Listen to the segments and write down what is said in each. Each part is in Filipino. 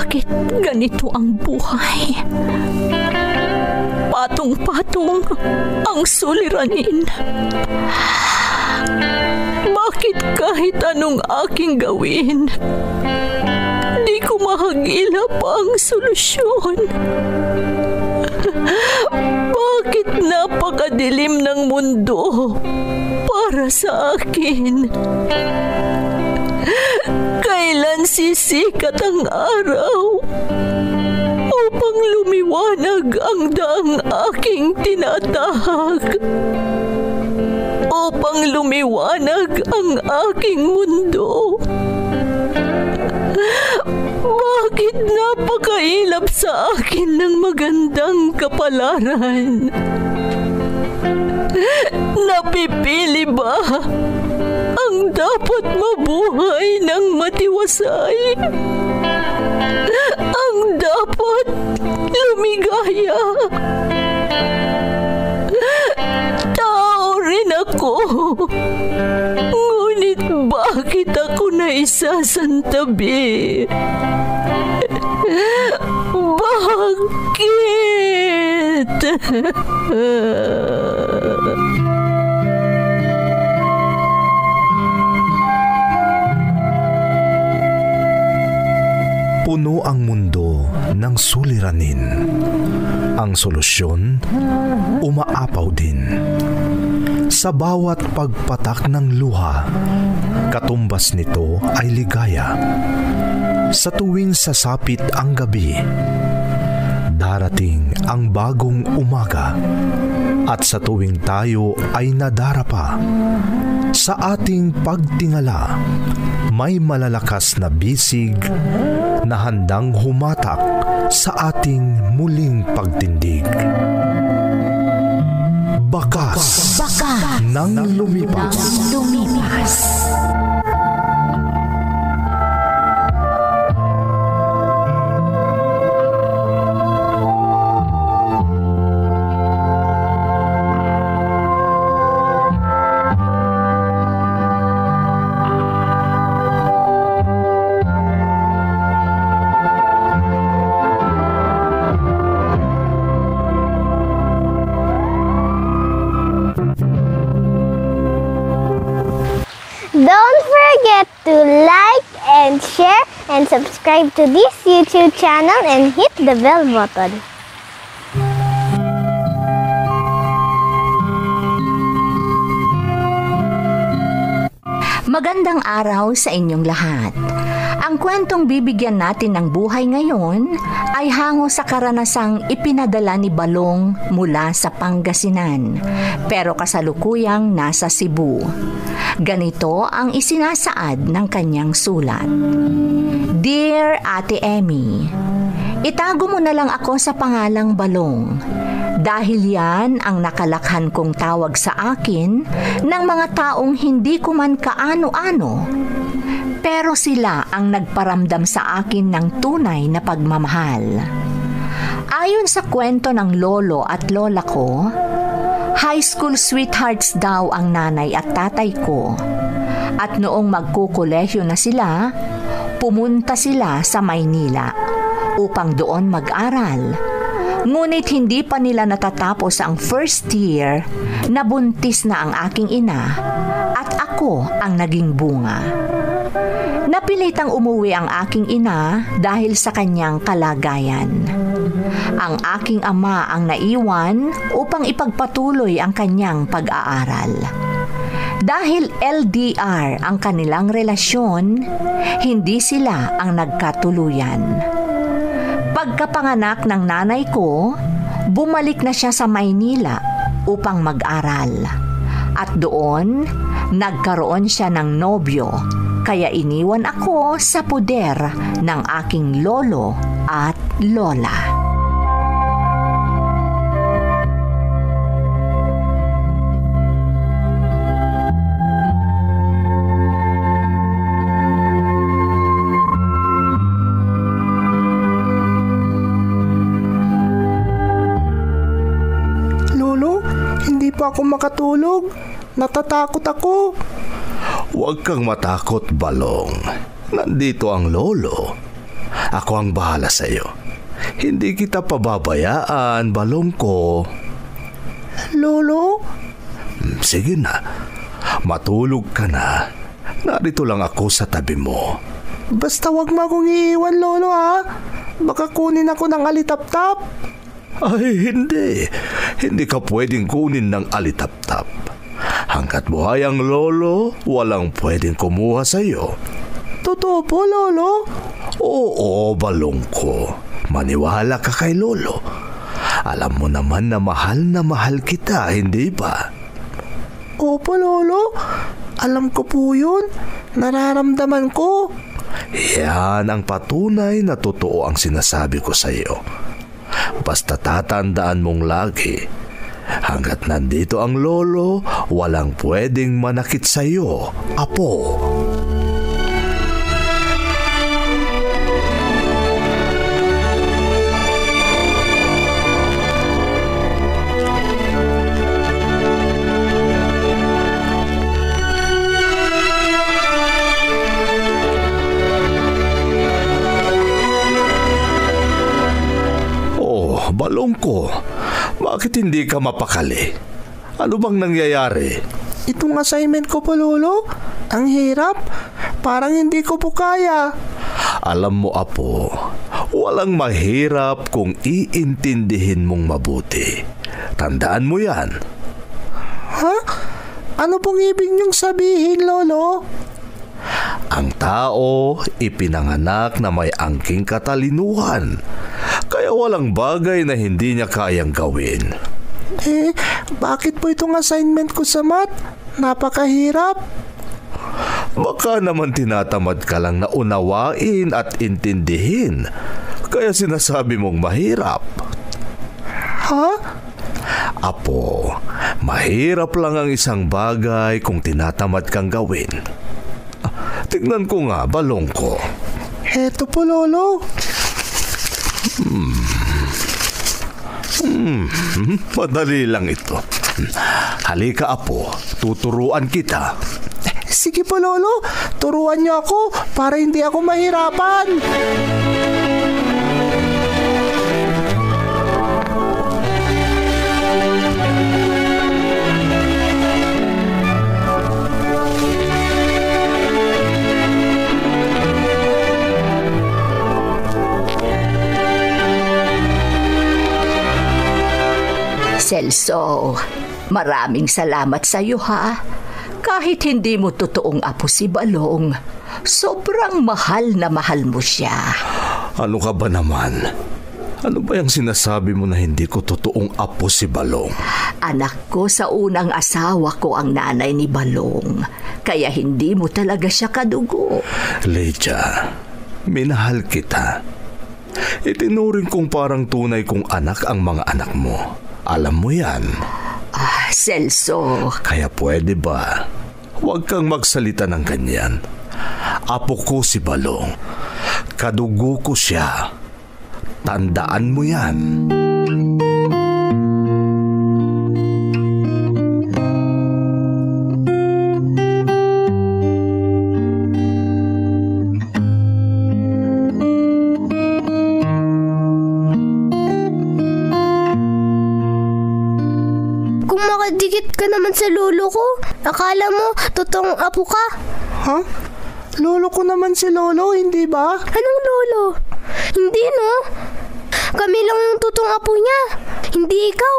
Bakit ganito ang buhay? Patong-patong ang suliranin. Bakit kahit anong aking gawin, di ko mahagilap ang solusyon? Bakit napakadilim ng mundo para sa akin? Kailan sisikat ang araw upang lumiwanag ang daang aking tinatahak? Upang lumiwanag ang aking mundo? Bakit napakailap sa akin ng magandang kapalaran? Napipili ba ang dapat mabuhay ng matiwasay? Ang dapat lumigaya? Tao rin ako. Ngunit bakit ako naisasantabi? Bakit? Puno ang mundo ng suliranin. Ang solusyon, umaapaw din. Sa bawat pagpatak ng luha, katumbas nito ay ligaya. Sa tuwing sasapit ang gabi, darating ang bagong umaga. At sa tuwing tayo ay nadarapa, sa ating pagtingala, may malalakas na bisig na handang humatak sa ating muling pagtindig. Bakas ng lumipas. Don't forget to like and share and subscribe to this YouTube channel and hit the bell button. Magandang araw sa inyong lahat. Ang kwentong bibigyan natin ng buhay ngayon ay hango sa karanasang ipinadala ni Balong mula sa Pangasinan, pero kasalukuyang nasa Cebu. Ganito ang isinasaad ng kanyang sulat. Dear Ate Emmy, itago mo na lang ako sa pangalang Balong. Dahil yan ang nakalakhan kong tawag sa akin ng mga taong hindi ko man kaano-ano. Pero sila ang nagparamdam sa akin ng tunay na pagmamahal. Ayon sa kwento ng lolo at lola ko, high school sweethearts daw ang nanay at tatay ko. At noong magkukolehyo na sila, pumunta sila sa Maynila upang doon mag-aral. Ngunit hindi pa nila natatapos ang first year, nabuntis na ang aking ina at ako ang naging bunga. Napilitang umuwi ang aking ina dahil sa kanyang kalagayan. Ang aking ama ang naiwan upang ipagpatuloy ang kanyang pag-aaral. Dahil LDR ang kanilang relasyon, hindi sila ang nagkatuluyan. Pagkapanganak ng nanay ko, bumalik na siya sa Maynila upang mag-aral. At doon, nagkaroon siya ng nobyo, kaya iniwan ako sa poder ng aking lolo at lola. Ako makatulog. Natatakot ako. Huwag kang matakot, Balong. Nandito ang lolo. Ako ang bahala sa iyo. Hindi kita pababayaan, Balong ko. Lolo? Sige na, matulog ka na. Narito lang ako sa tabi mo. Basta wag mo akong iiwan, Lolo, ha? Baka kunin ako ng alitap-tap. Ay, hindi. Hindi ka pwedeng kunin ng alitap-tap. Hanggat buhay ang lolo, walang pwedeng kumuha sa iyo. Totoo po, Lolo? Oo, Balong ko. Maniwala ka kay lolo. Alam mo naman na mahal kita, hindi ba? Opo, Lolo. Alam ko po yun. Nararamdaman ko. Yan ang patunay na totoo ang sinasabi ko sa iyo. Basta tatandaan mong lagi, hanggat nandito ang lolo, walang pwedeng manakit sa iyo, apo. Balong ko, bakit hindi ka mapakali? Ano bang nangyayari? Itong assignment ko po, Lolo. Ang hirap. Parang hindi ko po kaya. Alam mo, apo, walang mahirap kung iintindihin mong mabuti. Tandaan mo yan. Ha? Ano pong ibig niyong sabihin, Lolo? Ang tao ipinanganak na may angking katalinuhan. Kaya walang bagay na hindi niya kayang gawin. Bakit po itong assignment ko sa math? Napakahirap. Baka naman tinatamad ka lang na unawain at intindihin. Kaya sinasabi mong mahirap. Ha? Apo, mahirap lang ang isang bagay kung tinatamad kang gawin. Tignan ko nga, Balong ko. Heto po, Lolo. Madali lang ito. Halika, apo, tuturuan kita. Sige po, Lolo. Turuan niyo ako para hindi ako mahirapan. Celso, maraming salamat sa iyo, ha. Kahit hindi mo totoong apo si Balong, sobrang mahal na mahal mo siya. Ano ka ba naman? Ano ba yung sinasabi mo na hindi ko totoong apo si Balong? Anak ko sa unang asawa ko ang nanay ni Balong, kaya hindi mo talaga siya kadugo. Lydia, minahal kita. Itinuring kong parang tunay kong anak ang mga anak mo. Alam mo yan. Celso. Kaya pwede ba? Huwag kang magsalita ng ganyan. Apo ko si Balong. Kadugo ko siya. Tandaan mo yan. Makadikit ka naman sa lolo ko. Akala mo, totoong apo ka. Ha? Lolo ko naman si Lolo, hindi ba? Anong lolo? Hindi, no? Kami lang yung totoong apo niya. Hindi ikaw.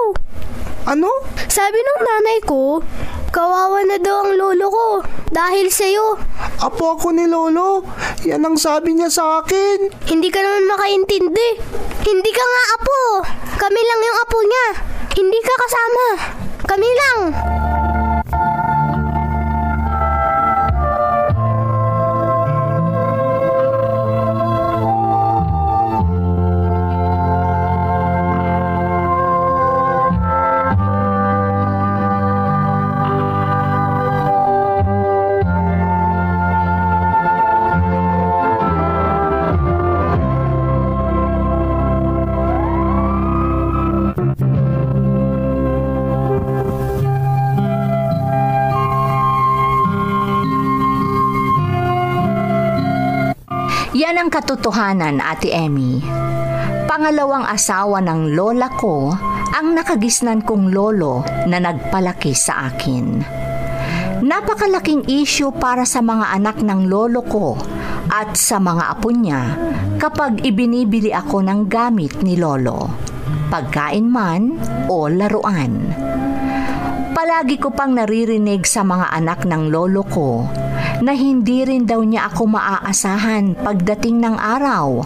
Ano? Sabi ng nanay ko, kawawa na daw ang lolo ko dahil sa'yo. Apo ako ni Lolo. Yan ang sabi niya sa akin. Hindi ka naman makaintindi. Hindi ka nga apo. Kami lang yung apo niya. Hindi ka kasama. Kami lang. Yan ang katotohanan, Ate Emmy. Pangalawang asawa ng lola ko ang nakagisnan kong lolo na nagpalaki sa akin. Napakalaking issue para sa mga anak ng lolo ko at sa mga apo niya kapag ibinibili ako ng gamit ni lolo, pagkain man o laruan. Palagi ko pang naririnig sa mga anak ng lolo ko na hindi rin daw niya ako maaasahan pagdating ng araw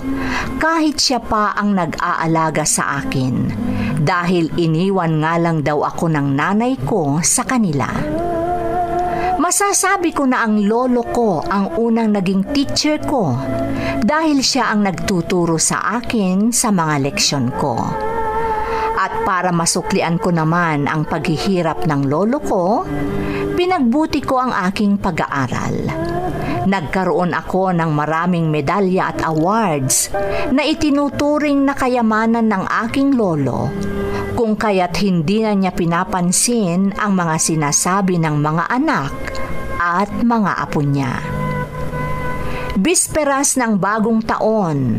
kahit siya pa ang nag-aalaga sa akin dahil iniwan nga lang daw ako ng nanay ko sa kanila. Masasabi ko na ang lolo ko ang unang naging teacher ko dahil siya ang nagtuturo sa akin sa mga leksyon ko. At para masuklian ko naman ang paghihirap ng lolo ko, pinagbuti ko ang aking pag-aaral. Nagkaroon ako ng maraming medalya at awards na itinuturing na kayamanan ng aking lolo, kung kaya't hindi na niya pinapansin ang mga sinasabi ng mga anak at mga apo niya. Bisperas ng bagong taon,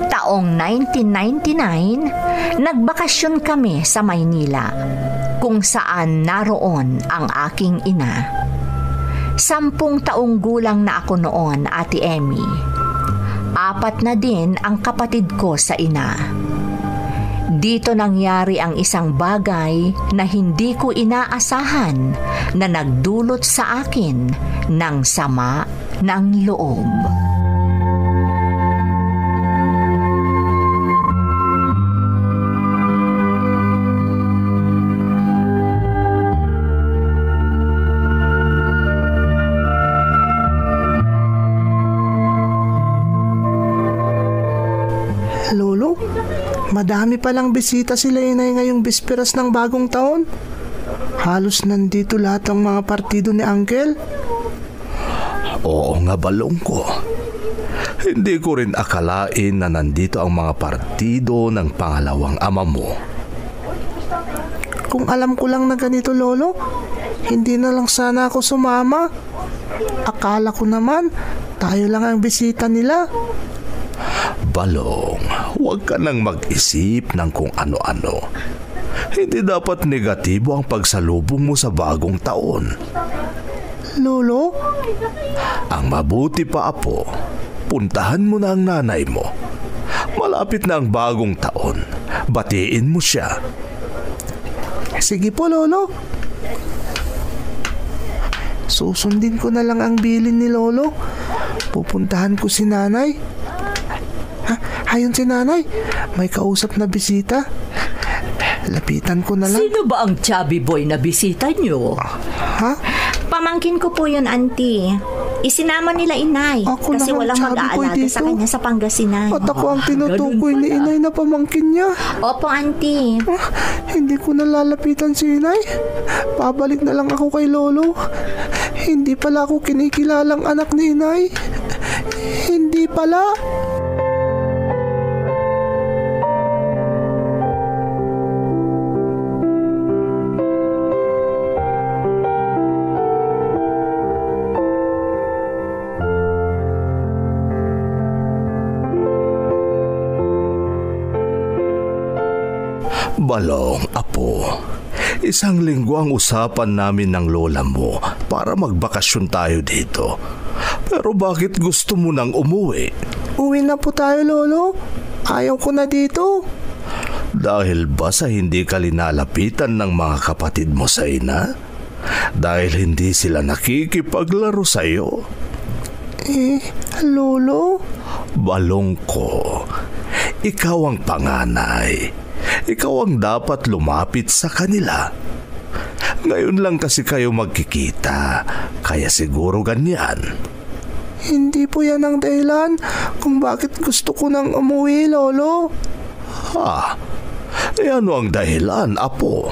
taong 1999, nagbakasyon kami sa Maynila, kung saan naroon ang aking ina. 10 taong gulang na ako noon, Ate Emmy. 4 na din ang kapatid ko sa ina. Dito nangyari ang isang bagay na hindi ko inaasahan na nagdulot sa akin ng sama ng loob. Lolo, madami palang bisita sila inay ngayong bisperas ng bagong taon. Halos nandito lahat ang mga partido ni Uncle. Oo nga, Balong ko. Hindi ko rin akalain na nandito ang mga partido ng pangalawang ama mo. Kung alam ko lang na ganito, Lolo, hindi na lang sana ako sumama. Akala ko naman, tayo lang ang bisita nila. Balong, huwag ka nang mag-isip ng kung ano-ano. Hindi dapat negatibo ang pagsalubong mo sa bagong taon. Lolo? Ang mabuti pa, apo, puntahan mo na ang nanay mo. Malapit na ang bagong taon. Batiin mo siya. Sige po, Lolo. Susundin ko na lang ang bilin ni Lolo. Pupuntahan ko si nanay. Ayun si nanay. May kausap na bisita. Lapitan ko na lang. Sino ba ang chubby boy na bisita niyo? Ha? Pamangkin ko po yun, auntie. Isinama nila inay Ako kasi naman, walang chubby boy mag-aalaga dito. sa kanya sa Pangasinan. At ako ang tinutukoy ni inay na pamangkin niya. Opo, auntie. Hindi ko nalalapitan si inay. Pabalik na lang ako kay Lolo. Hindi pala ako kinikilalang anak ni inay. Hindi pala. Balong, apo, 1 linggo ang usapan namin ng lola mo para magbakasyon tayo dito. Pero bakit gusto mo nang umuwi? Uwi na po tayo, Lolo. Ayaw ko na dito. Dahil ba sa hindi ka linalapitan ng mga kapatid mo sa ina? Dahil hindi sila nakikipaglaro sa iyo? Lolo? Balong ko, ikaw ang panganay. Ikaw ang dapat lumapit sa kanila. Ngayon lang kasi kayo magkikita, kaya siguro ganyan. Hindi po yan ang dahilan kung bakit gusto ko nang umuwi, Lolo. Ha? Ano ang dahilan, apo?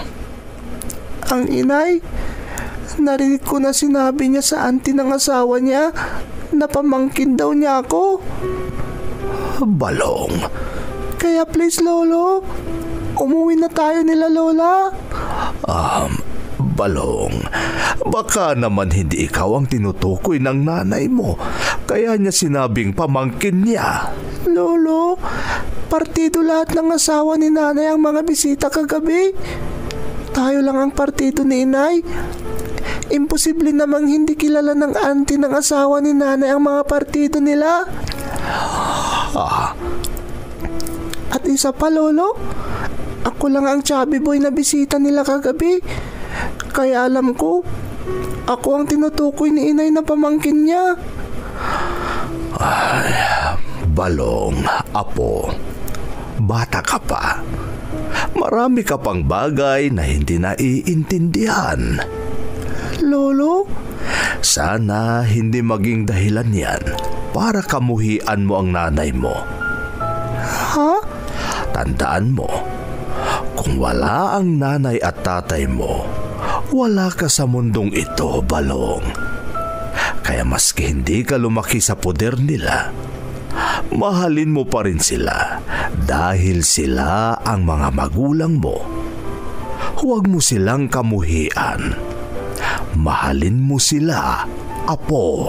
Ang inay, narinig ko na sinabi niya sa auntie ng asawa niya na pamangkin daw niya ako. Balong. Kaya please, Lolo, umuwi na tayo nila Lola. Balong, baka naman hindi ikaw ang tinutukoy ng nanay mo Kaya niya sinabing pamangkin niya. Lolo, partido lahat ng asawa ni nanay ang mga bisita kagabi. Tayo lang ang partido ni inay. Imposible namang hindi kilala ng auntie ng asawa ni nanay ang mga partido nila. At isa pa, Lolo, ako lang ang chubby boy na bisita nila kagabi. Kaya alam ko, ako ang tinutukoy ni inay na pamangkin niya. Ay, Balong, Apo, bata ka pa. Marami ka pang bagay na hindi naiintindihan. Lolo? Sana hindi maging dahilan yan para kamuhian mo ang nanay mo. Ha? Tandaan mo, kung wala ang nanay at tatay mo, wala ka sa mundong ito, Balong. Kaya maski hindi ka lumaki sa poder nila, mahalin mo pa rin sila dahil sila ang mga magulang mo. Huwag mo silang kamuhian. Mahalin mo sila, Apo.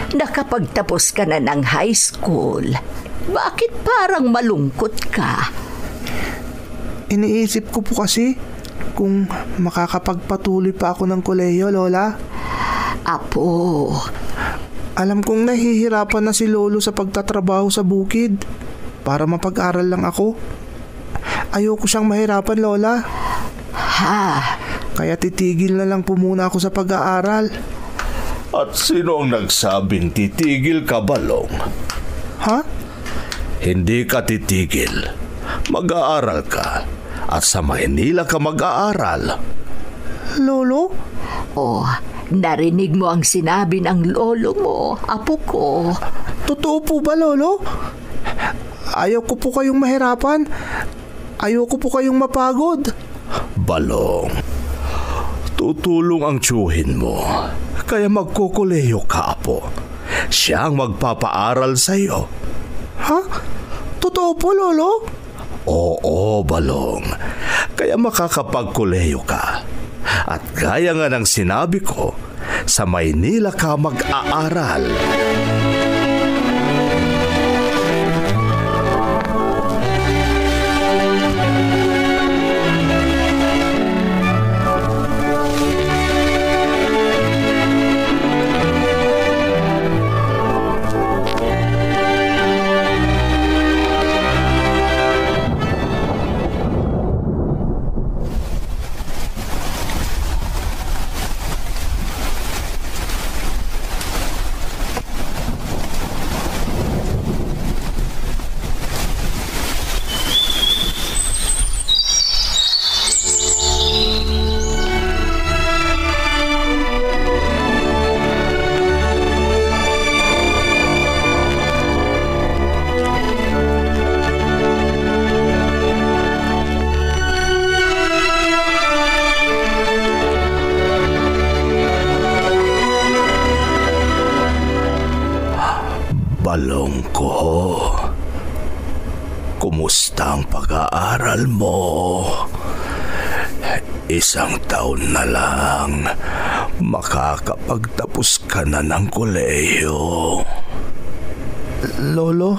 Nakapagtapos ka na ng high school. Bakit parang malungkot ka? Iniisip ko po kasi kung makakapagpatuloy pa ako ng kolehiyo, Lola. Apo, alam kong nahihirapan na si Lolo sa pagtatrabaho sa bukid para mapag-aral lang ako. Ayoko siyang mahirapan, Lola. Ha? Kaya titigil na lang po muna ako sa pag-aaral. At sino ang nagsabing titigil ka, Balong? Ha? Hindi ka titigil. Mag-aaral ka. At sa Maynila ka mag-aaral. Lolo? Oh, narinig mo ang sinabi ng lolo mo, apo ko. Totoo po ba, Lolo? Ayaw ko po kayong mahirapan. Ayaw ko po kayong mapagod. Balong, tutulong ang tiyuhin mo. Kaya magkukuleyo ka, Apo. Siya ang magpapaaral sa iyo. Ha? Totoo po, Lolo? Oo, Balong. Kaya makakapagkuleyo ka. At gaya nga ng sinabi ko, sa Maynila ka mag-aaral. Balong ko, kumusta ang pag-aaral mo? 1 taon na lang, makakapagtapos ka na ng kolehiyo. Lolo,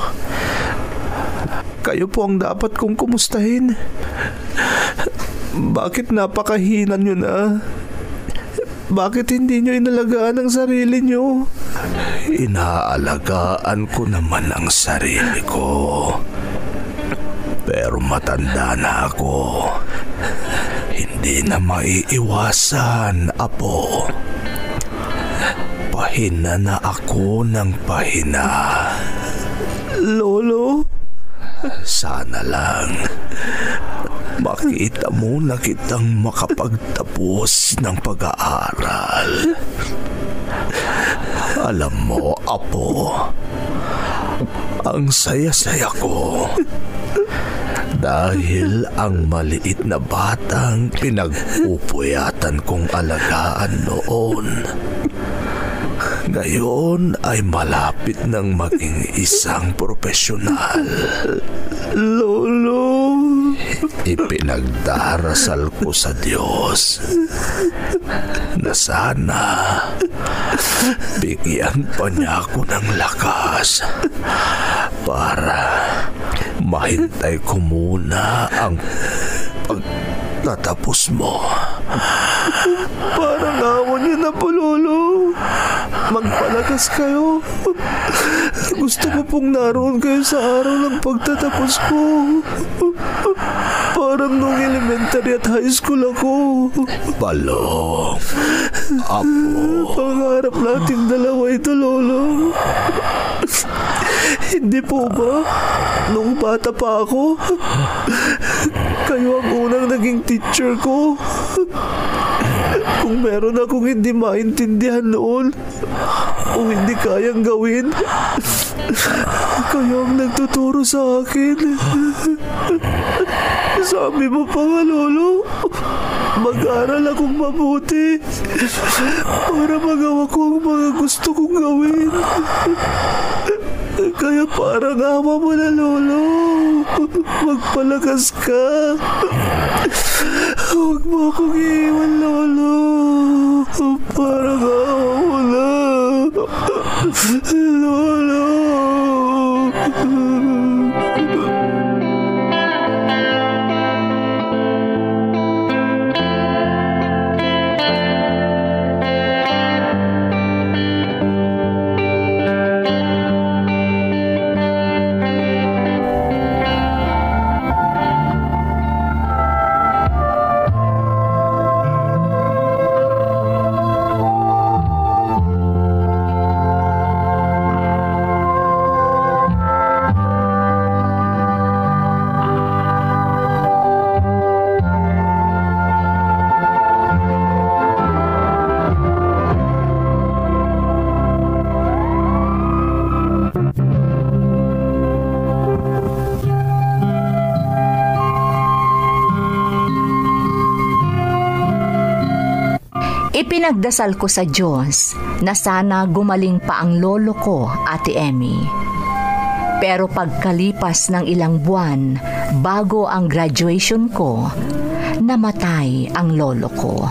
kayo po ang dapat kong kumustahin. Bakit napakahina nyo na? Bakit hindi nyo inalagaan ang sarili nyo? Inaalagaan ko naman ang sarili ko. Pero matanda na ako. Hindi na maiiwasan, Apo. Pahina na ako ng pahina. Lolo? Sana lang makita mo na kitang makapagtapos ng pag-aaral. Alam mo, Apo, ang saya-saya ko dahil ang maliit na batang pinagpupuyatan kong alagaan noon, ngayon ay malapit ng maging isang profesional. Lolo? Ipinagdarasal ko sa Diyos na sana bigyan pa niya ako ng lakas para mahintay ko muna ang pagtatapos mo. Parang awa niyo na po, Lolo. Magpalakas kayo. Gusto ko pong naroon kayo sa araw ng pagtatapos ko. Parang nung elementary at high school ako. Balong, Apo. Pangarap nating dalawa ito, Lolo. Hindi po ba? Nung bata pa ako, kayo ang unang naging teacher ko. Kung meron akong hindi maintindihan noon o hindi kayang gawin, kayo ang nagtuturo sa akin. Sabi mo pa nga, Lolo, mag-aral akong mabuti para magawa ko ang mga gusto kong gawin. Kaya parang awa mo na, Lolo. Magpalakas ka. Huwag mo akong iiwan, Lolo. Parang awa mo na, Lolo. Ipinagdasal ko sa Diyos na sana gumaling pa ang lolo ko, Ate Emmy. Pero pagkalipas ng ilang buwan bago ang graduation ko, namatay ang lolo ko.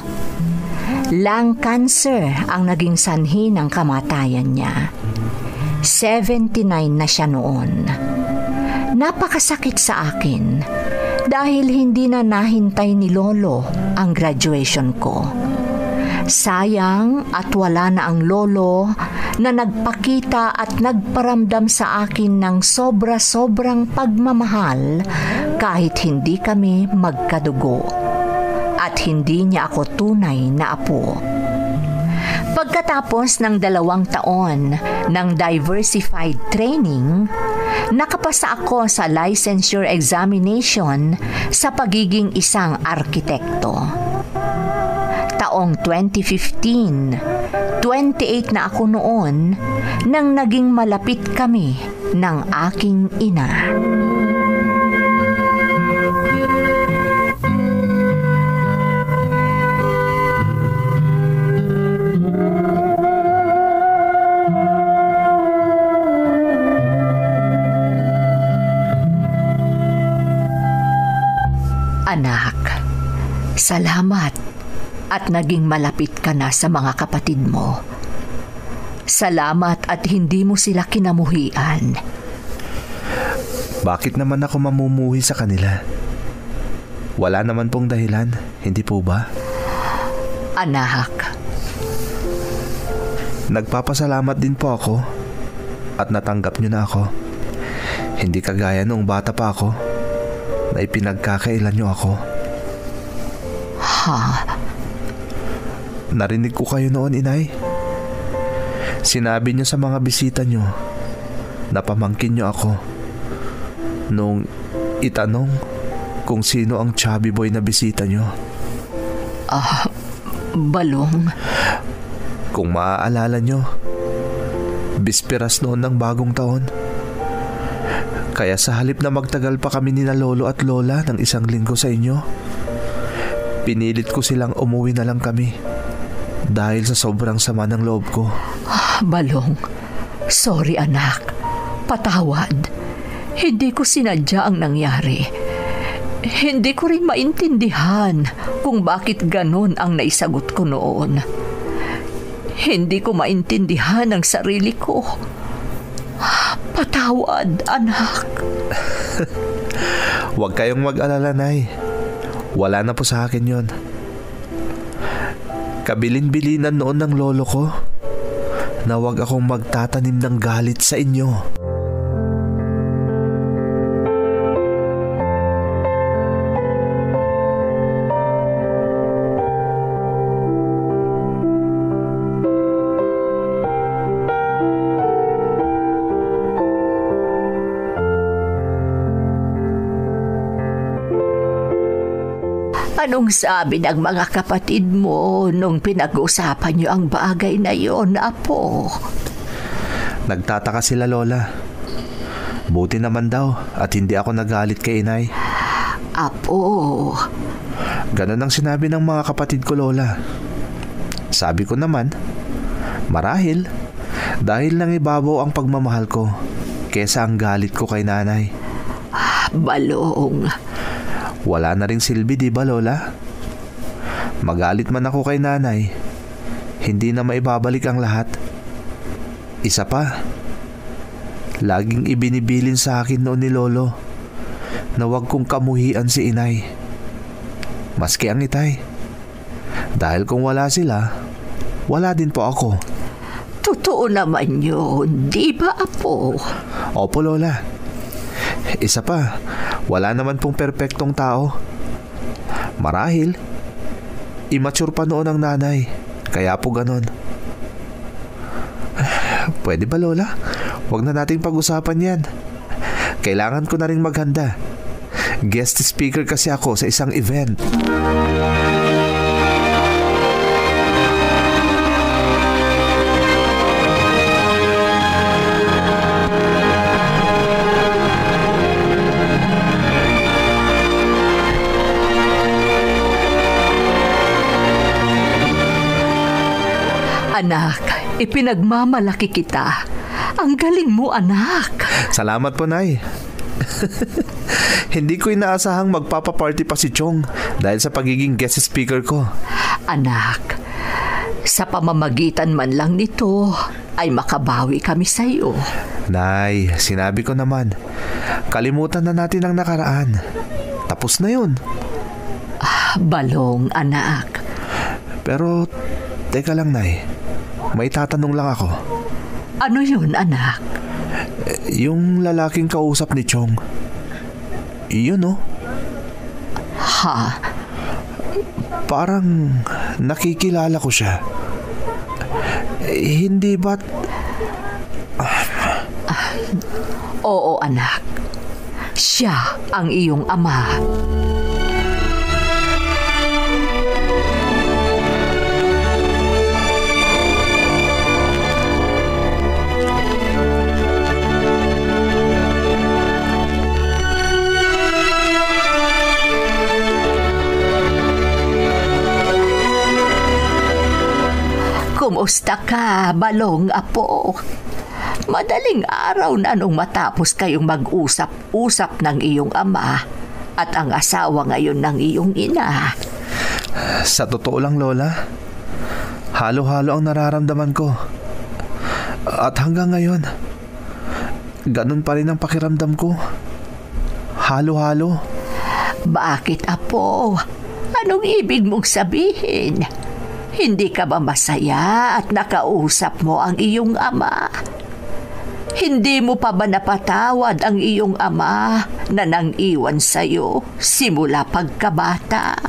Lung cancer ang naging sanhi ng kamatayan niya. 79 na siya noon. Napakasakit sa akin dahil hindi na nahintay ni lolo ang graduation ko. Sayang at wala na ang lolo na nagpakita at nagparamdam sa akin ng sobra-sobrang pagmamahal kahit hindi kami magkadugo at hindi niya ako tunay na apo. Pagkatapos ng 2 taon ng diversified training, nakapasa ako sa licensure examination sa pagiging isang arkitekto. Taong 2015, 28 na ako noon nang naging malapit kami ng aking ina. Anak, salamat at naging malapit ka na sa mga kapatid mo. Salamat at hindi mo sila kinamuhian. Bakit naman ako mamumuhi sa kanila? Wala naman pong dahilan, hindi po ba? Anak, Nagpapasalamat din po ako at natanggap niyo na ako. Hindi kagaya noong bata pa ako na ipinagkakailan niyo ako. Ha? Narinig ko kayo noon, Inay. Sinabi niyo sa mga bisita niyo na pamangkin niyo ako nung itanong kung sino ang chubby boy na bisita niyo. Balong. Kung maaalala niyo, bisperas noon ng bagong taon. Kaya sa halip na magtagal pa kami ni na lolo at lola ng 1 linggo sa inyo, pinilit ko silang umuwi na lang kami dahil sa sobrang sama ng loob ko. Balong, sorry anak. Patawad. Hindi ko sinadya ang nangyari. Hindi ko rin maintindihan kung bakit ganon ang naisagot ko noon. Hindi ko maintindihan ang sarili ko. Patawad, anak. Huwag kayong mag-alala, Nay. Wala na po sa akin yon. Kabilin-bilinan noon ng lolo ko na huwag akong magtatanim ng galit sa inyo. Anong sabi ng mga kapatid mo nung pinag-usapan niyo ang bagay na yon, Apo? Nagtataka sila, Lola. Buti naman daw at hindi ako nagalit kay Inay. Apo. Ganon ang sinabi ng mga kapatid ko, Lola. Sabi ko naman, marahil dahil nang ibabaw ang pagmamahal ko kesa ang galit ko kay Nanay. Balong. Wala na ring silbi, di ba, Lola? Magalit man ako kay Nanay, hindi na maibabalik ang lahat. Isa pa, laging ibinibilin sa akin noon ni Lolo na huwag kong kamuhian si Inay. Maski ang Itay. Dahil kung wala sila, wala din po ako. Totoo naman yun, di ba, Apo? Opo, Lola. Isa pa, wala naman pong perpektong tao. Marahil, immature pa noon ang Nanay, kaya po ganon. Pwede ba, Lola? Huwag na nating pag-usapan yan. Kailangan ko na rin maghanda. Guest speaker kasi ako sa isang event. Anak, ipinagmamalaki kita. Ang galing mo, anak. Salamat po, Nay. Hindi ko inaasahang magpapaparty pa si Chong dahil sa pagiging guest speaker ko. Anak, sa pamamagitan man lang nito ay makabawi kami sa iyo. Nay, sinabi ko naman, kalimutan na natin ang nakaraan. Tapos na yun. Balong, anak. Pero, teka lang, Nay. May tatanong lang ako. Ano yun, anak? Yung lalaking kausap ni Chong. Yun, no? Ha? Parang nakikilala ko siya. Hindi ba't... Oo, anak. Siya ang iyong ama. Kumusta ka, Balong, Apo? Madaling araw na nung matapos kayong mag-usap-usap ng iyong ama at ang asawa ngayon ng iyong ina. Sa totoo lang, Lola, halo-halo ang nararamdaman ko. At hanggang ngayon, ganun pa rin ang pakiramdam ko. Halo-halo. Bakit, Apo? Anong ibig mong sabihin? Hindi ka ba masaya at nakausap mo ang iyong ama? Hindi mo pa ba napatawad ang iyong ama na nang-iwan sa'yo simula pagkabata?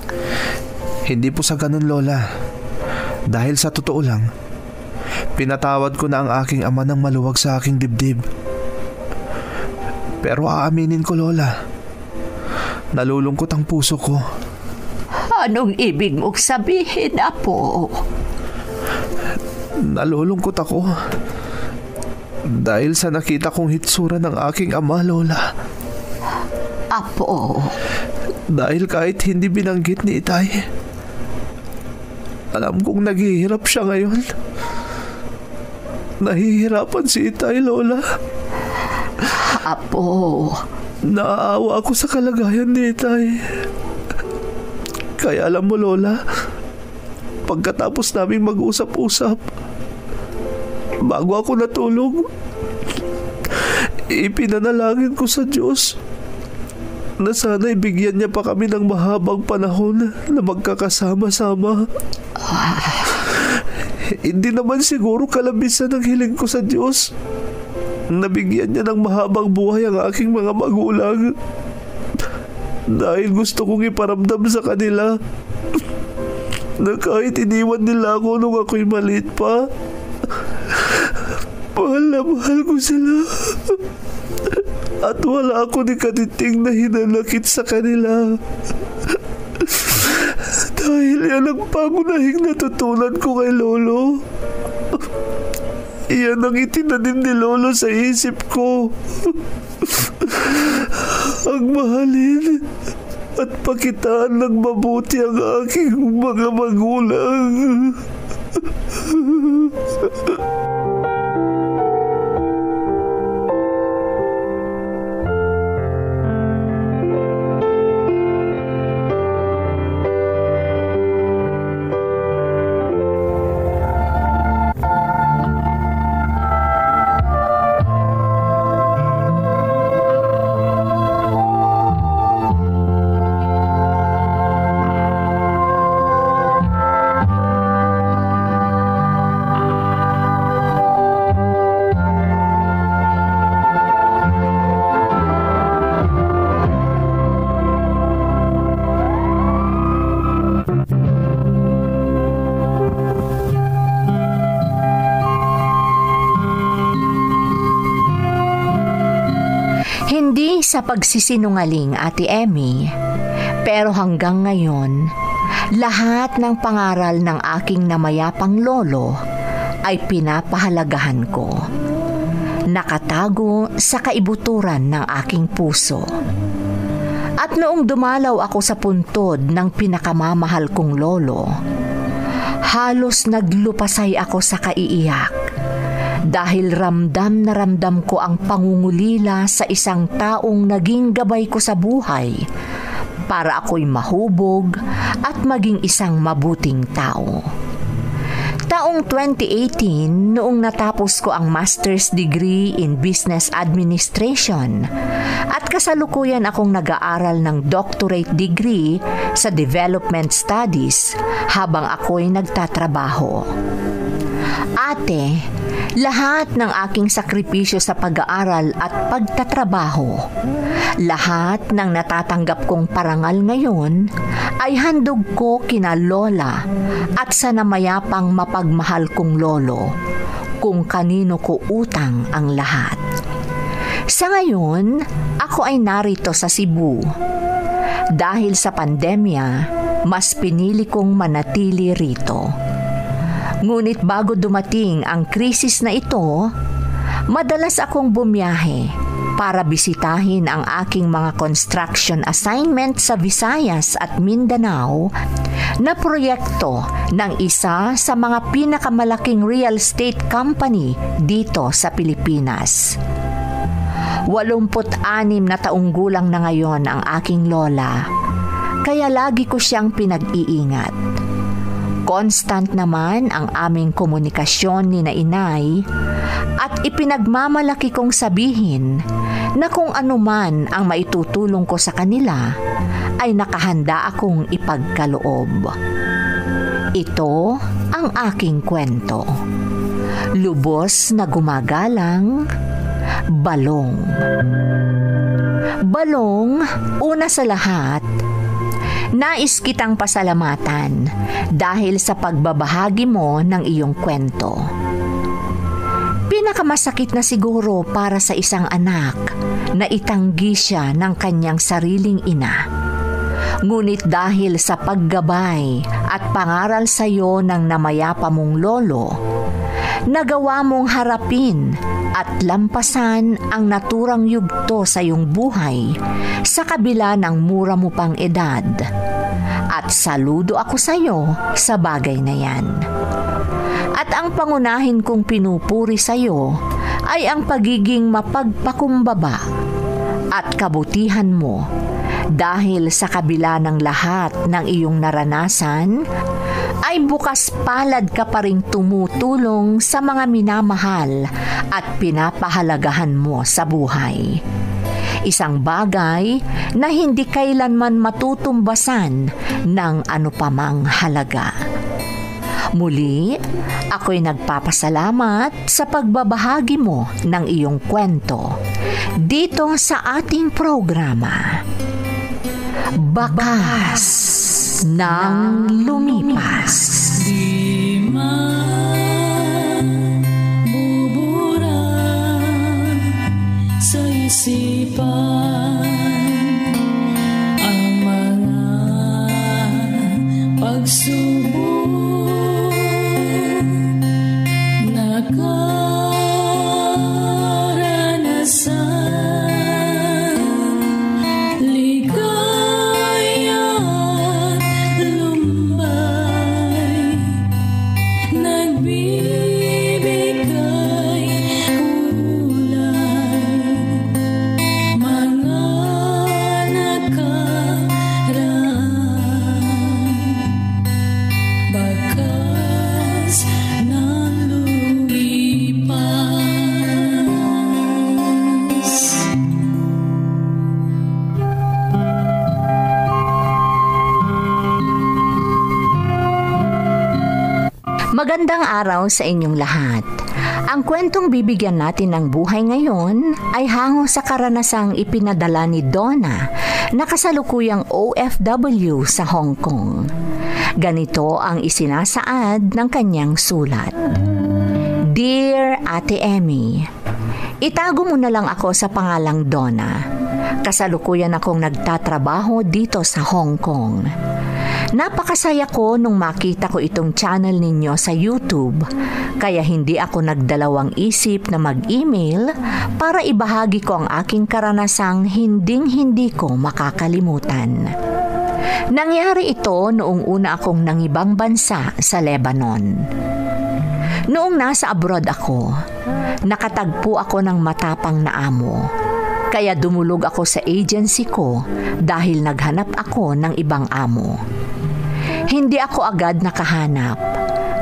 Hindi po sa ganun, Lola. Dahil sa totoo lang, pinatawad ko na ang aking ama ng maluwag sa aking dibdib. Pero aaminin ko, Lola, nalulungkot ang puso ko. Anong ibig mong sabihin, Apo? Nalulungkot ako dahil sa nakita kong hitsura ng aking ama, Lola. Apo? Dahil kahit hindi binanggit ni Itay, alam kong naghihirap siya ngayon. Nahihirapan si Itay, Lola. Apo? Naaawa ako sa kalagayan ni Itay. Kaya alam mo, Lola, pagkatapos naming mag-usap-usap, bago ako natulog, ipinanalangin ko sa Diyos na sana'y bigyan niya pa kami ng mahabang panahon na magkakasama-sama. Hindi naman siguro kalabisan ang hiling ko sa Diyos na bigyan niya ng mahabang buhay ang aking mga magulang. Dahil gusto kong iparamdam sa kanila na kahit iniwan nila ako nung ako'y maliit pa, mahal na mahal ko sila. At wala ako ni katiting na hinanakit sa kanila. Dahil yan ang pangunahing natutunan ko kay Lolo. Iyan ang itinanim ni Lolo sa isip ko. Ang mahalin at pakitaan ng mabuti ang aking mga magulang. Hindi sa pagsisinungaling, Ate Emmy, pero hanggang ngayon, lahat ng pangaral ng aking namayapang lolo ay pinapahalagahan ko. Nakatago sa kaibuturan ng aking puso. At noong dumalaw ako sa puntod ng pinakamamahal kong lolo, halos naglupasay ako sa kaiiyak. Dahil ramdam na ramdam ko ang pangungulila sa isang taong naging gabay ko sa buhay para ako'y mahubog at maging isang mabuting tao. Taong 2018, noong natapos ko ang master's degree in business administration at kasalukuyan akong nag-aaral ng doctorate degree sa development studies habang ako'y nagtatrabaho. Ate, lahat ng aking sakripisyo sa pag-aaral at pagtatrabaho, lahat ng natatanggap kong parangal ngayon ay handog ko kina Lola at sa namayapang mapagmahal kong lolo, kung kanino ko utang ang lahat. Sa ngayon, ako ay narito sa Cebu. Dahil sa pandemya, mas pinili kong manatili rito. Ngunit bago dumating ang krisis na ito, madalas akong bumiyahe para bisitahin ang aking mga construction assignment sa Visayas at Mindanao na proyekto ng isa sa mga pinakamalaking real estate company dito sa Pilipinas. 86 na taong gulang na ngayon ang aking lola, kaya lagi ko siyang pinag-iingat. Constant naman ang aming komunikasyon ni na inay at ipinagmamalaki kong sabihin na kung anuman ang maitutulong ko sa kanila ay nakahanda akong ipagkaloob. Ito ang aking kwento. Lubos na gumagalang, Balong. Balong, una sa lahat, nais kitang pasalamatan dahil sa pagbabahagi mo ng iyong kwento. Pinakamasakit na siguro para sa isang anak na itanggi siya ng kanyang sariling ina. Ngunit dahil sa paggabay at pangaral sa iyo ng namayapa mong lolo, nagawa mong harapin at lampasan ang naturang yugto sa iyong buhay sa kabila ng mura mo pang edad. At saludo ako sa iyo sa bagay na yan. At ang pangunahin kong pinupuri sa iyo ay ang pagiging mapagpakumbaba at kabutihan mo. Dahil sa kabila ng lahat ng iyong naranasan, ay bukas palad ka pa ring tumutulong sa mga minamahal at pinapahalagahan mo sa buhay. Isang bagay na hindi kailanman matutumbasan ng anupamang halaga. Muli, ako'y nagpapasalamat sa pagbabahagi mo ng iyong kwento dito sa ating programa. Bakas ng Lumipas. Di mabubura sa isipan ang mga pagsubok na karanasan. Magandang araw sa inyong lahat. Ang kwentong bibigyan natin ng buhay ngayon ay hango sa karanasang ipinadala ni Donna na kasalukuyang OFW sa Hong Kong. Ganito ang isinasaad ng kanyang sulat. Dear Ate Emmy, itago mo na lang ako sa pangalang Donna. Kasalukuyan akong nagtatrabaho dito sa Hong Kong. Napakasaya ko nung makita ko itong channel ninyo sa YouTube, kaya hindi ako nagdalawang isip na mag-email para ibahagi ko ang aking karanasang hinding-hindi ko makakalimutan. Nangyari ito noong una akong nangibang bansa sa Lebanon. Noong nasa abroad ako, nakatagpo ako ng matapang na amo. Kaya dumulog ako sa agency ko dahil naghanap ako ng ibang amo. Hindi ako agad nakahanap,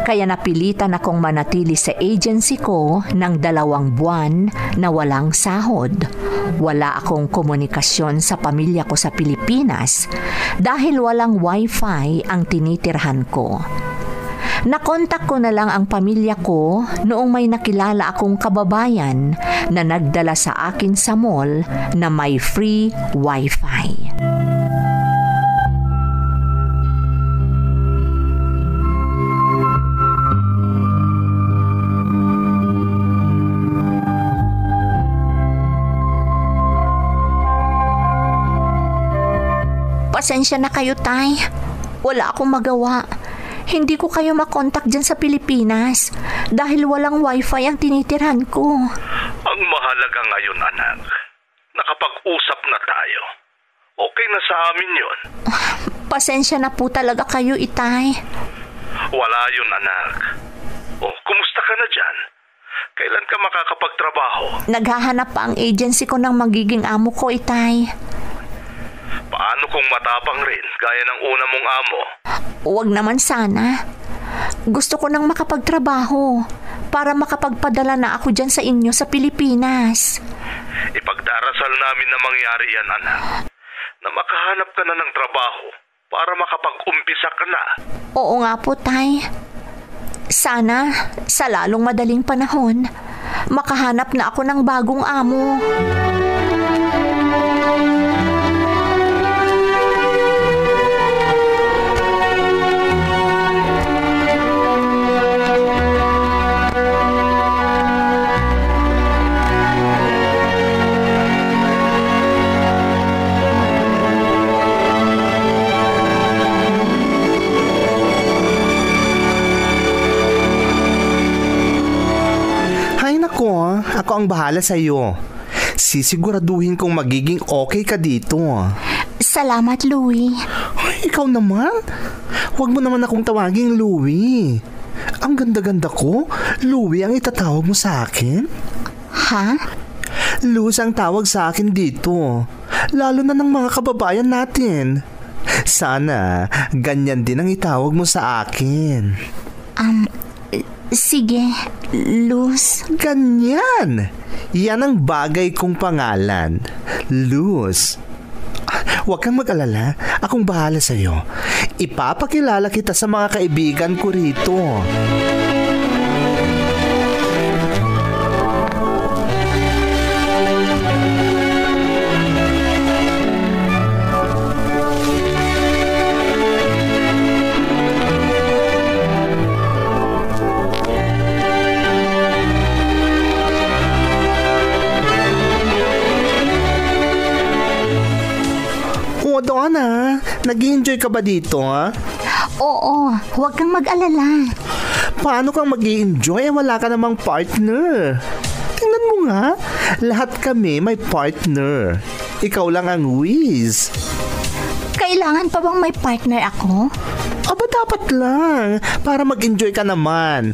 kaya napilitan akong manatili sa agency ko ng 2 buwan na walang sahod. Wala akong komunikasyon sa pamilya ko sa Pilipinas dahil walang wifi ang tinitirhan ko. Nakontak ko na lang ang pamilya ko noong may nakilala akong kababayan na nagdala sa akin sa mall na may free wifi. Pasensya na kayo, Tay. Wala akong magawa. Hindi ko kayo makontak dyan sa Pilipinas dahil walang wifi ang tinitirhan ko. Ang mahalaga ngayon, anak, nakapag-usap na tayo. Okay na sa amin yun. Pasensya na po talaga kayo, Itay. Wala yun, anak. Kumusta ka na dyan? Kailan ka makakapagtrabaho? Naghahanap pa ang agency ko ng magiging amo ko, Itay. Paano kung matapang rin, gaya ng una mong amo? Huwag naman sana. Gusto ko nang makapagtrabaho para makapagpadala na ako dyan sa inyo sa Pilipinas. Ipagdarasal namin na mangyari yan, anak. Na makahanap ka na ng trabaho para makapag-umpisa ka na. Oo nga po, Tay. Sana sa lalong madaling panahon, makahanap na ako ng bagong amo. Ako ang bahala sa iyo. Sisiguraduhin kong magiging okay ka dito. Salamat, Louie. Ay, ikaw naman? Huwag mo naman akong tawaging Louie. Ang ganda-ganda ko. Louie ang itatawag mo sa akin? Ha? Luz ang tawag sa akin dito. Lalo na ng mga kababayan natin. Sana ganyan din ang itawag mo sa akin. Sige, Luz. Ganyan. Yan ang bagay kong pangalan. Luz. Huwag kang mag-alala. Akong bahala sa'yo. Ipapakilala kita sa mga kaibigan ko rito. Donna, nag-i-enjoy ka ba dito, ha? Oo, huwag kang mag-alala. Paano kang mag-i-enjoy? Wala ka namang partner. Tingnan mo nga, lahat kami may partner. Ikaw lang ang whiz. Kailangan pa bang may partner ako? Aba, dapat lang. Para mag-enjoy ka naman.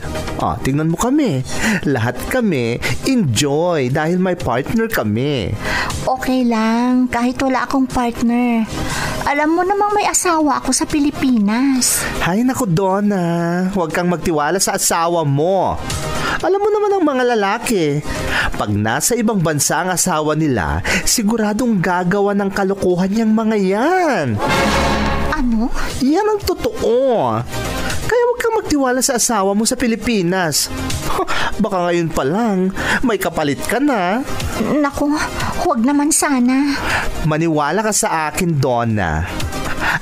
Tingnan mo kami. Lahat kami enjoy dahil may partner kami. Okay lang, kahit wala akong partner. Alam mo namang may asawa ako sa Pilipinas. Hay naku, Donna. Huwag kang magtiwala sa asawa mo. Alam mo naman ang mga lalaki. Pag nasa ibang bansa ang asawa nila, siguradong gagawa ng kalokohan yung mga yan. Ano? Yan ang totoo. Kaya huwag kang magtiwala sa asawa mo sa Pilipinas. Baka ngayon pa lang, may kapalit ka na. Naku, huwag naman sana. Maniwala ka sa akin, Donna.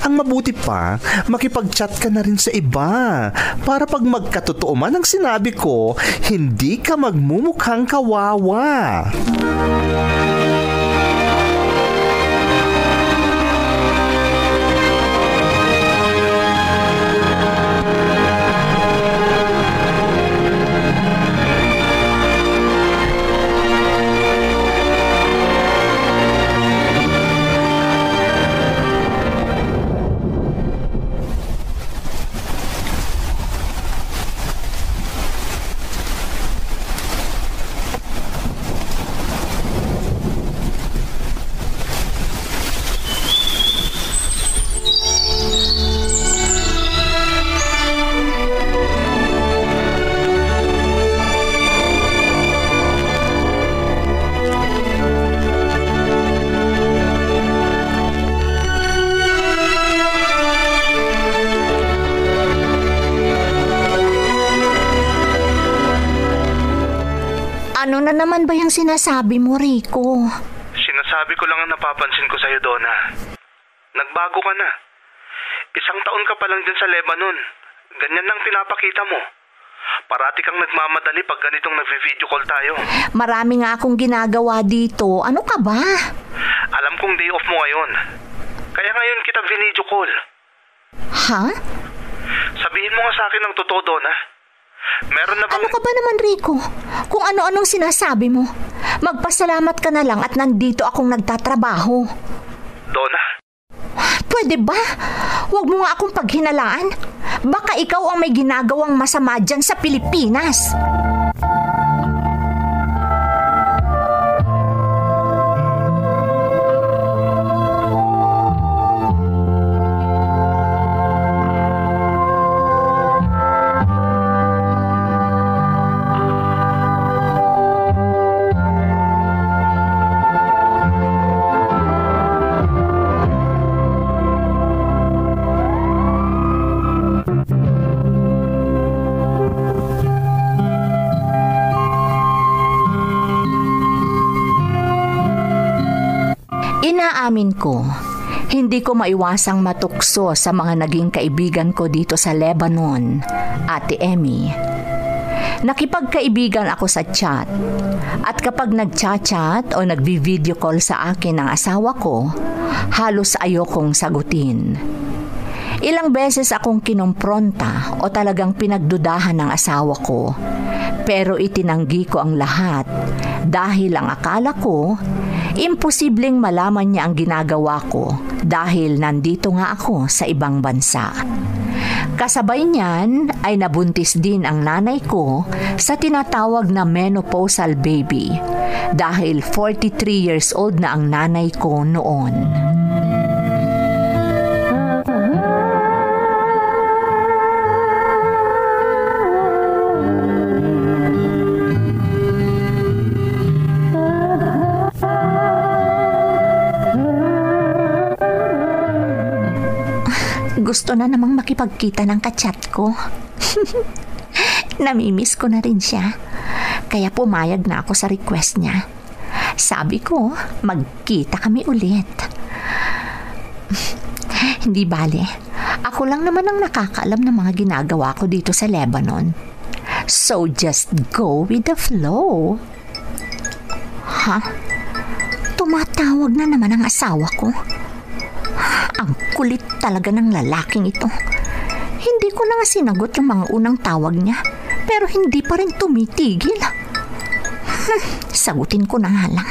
Ang mabuti pa, makipag-chat ka na rin sa iba. Para pag magkatotoo man ang sinabi ko, hindi ka magmumukhang kawawa. Ano na naman ba yung sinasabi mo, Rico? Sinasabi ko lang ang napapansin ko sa'yo, Donna. Nagbago ka na. 1 taon ka pa lang dyan sa Lebanon. Ganyan lang pinapakita mo. Parati kang nagmamadali pag ganitong nagvi-video call tayo. Marami nga akong ginagawa dito. Ano ka ba? Alam kong day off mo ngayon. Kaya ngayon kita video call. Ha? Sabihin mo nga sa akin ang totoo, Donna. Meron na bang... Ano ka ba naman, Rico? Kung ano-anong sinasabi mo. Magpasalamat ka na lang at nandito akong nagtatrabaho. Donna? Pwede ba? Huwag mo nga akong paghinalaan. Baka ikaw ang may ginagawang masama dyan sa Pilipinas. Inaamin ko, hindi ko maiwasang matukso sa mga naging kaibigan ko dito sa Lebanon, Ate Emmy. Nakipagkaibigan ako sa chat at kapag nagchat-chat o nagvi-video call sa akin ang asawa ko, halos ayokong sagutin. Ilang beses akong kinumpronta o talagang pinagdudahan ng asawa ko, pero itinanggi ko ang lahat dahil ang akala ko, imposibleng malaman niya ang ginagawa ko dahil nandito nga ako sa ibang bansa. Kasabay niyan ay nabuntis din ang nanay ko sa tinatawag na menopausal baby dahil 43 years old na ang nanay ko noon. Gusto na namang makipagkita ng kachat ko. Namimiss ko na rin siya. Kaya pumayag na ako sa request niya. Sabi ko, magkita kami ulit. Hindi bale. Ako lang naman ang nakakaalam ng mga ginagawa ko dito sa Lebanon. So just go with the flow. Ha? Tumatawag na naman ang asawa ko. Ang kulit talaga ng lalaking ito. Hindi ko na nga sinagot yung mga unang tawag niya, pero hindi pa rin tumitigil. Sagutin ko na nga lang.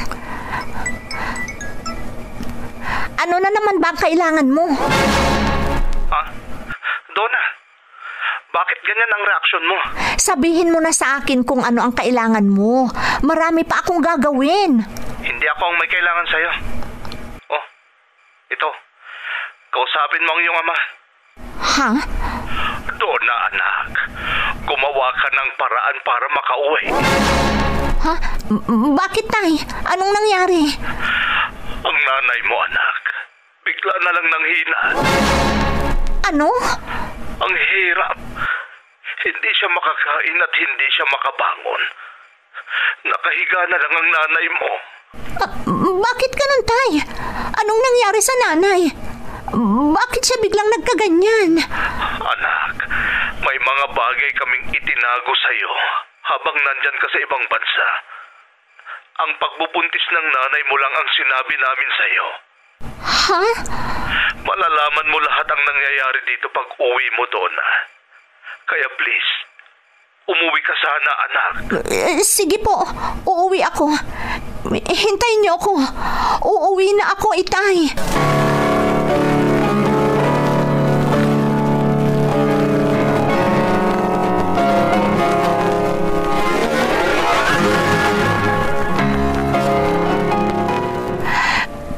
Ano na naman ba ang kailangan mo? Ha? Donna, bakit ganyan ang reaksyon mo? Sabihin mo na sa akin kung ano ang kailangan mo. Marami pa akong gagawin. Hindi ako ang may kailangan sa'yo. Oh, ito. Kausapin mo ang iyong ama. Ha? Donna, anak. Gumawa ka ng paraan para makauwi. Ha? Bakit, Tay? Anong nangyari? Ang nanay mo, anak. Bigla na lang nanghina. Ano? Ang hirap. Hindi siya makakain at hindi siya makabangon. Nakahiga na lang ang nanay mo. Bakit ganun, Tay? Anong nangyari sa nanay? Bakit siya biglang nagkaganyan? Anak, may mga bagay kaming itinago sa'yo habang nandyan ka sa ibang bansa. Ang pagbubuntis ng nanay mo lang ang sinabi namin sa'yo. Ha? Malalaman mo lahat ang nangyayari dito pag uwi mo, Donna. Kaya please, umuwi ka sana, anak. Sige po, uuwi ako. Hintayin niyo ako. Uuwi na ako, Itay.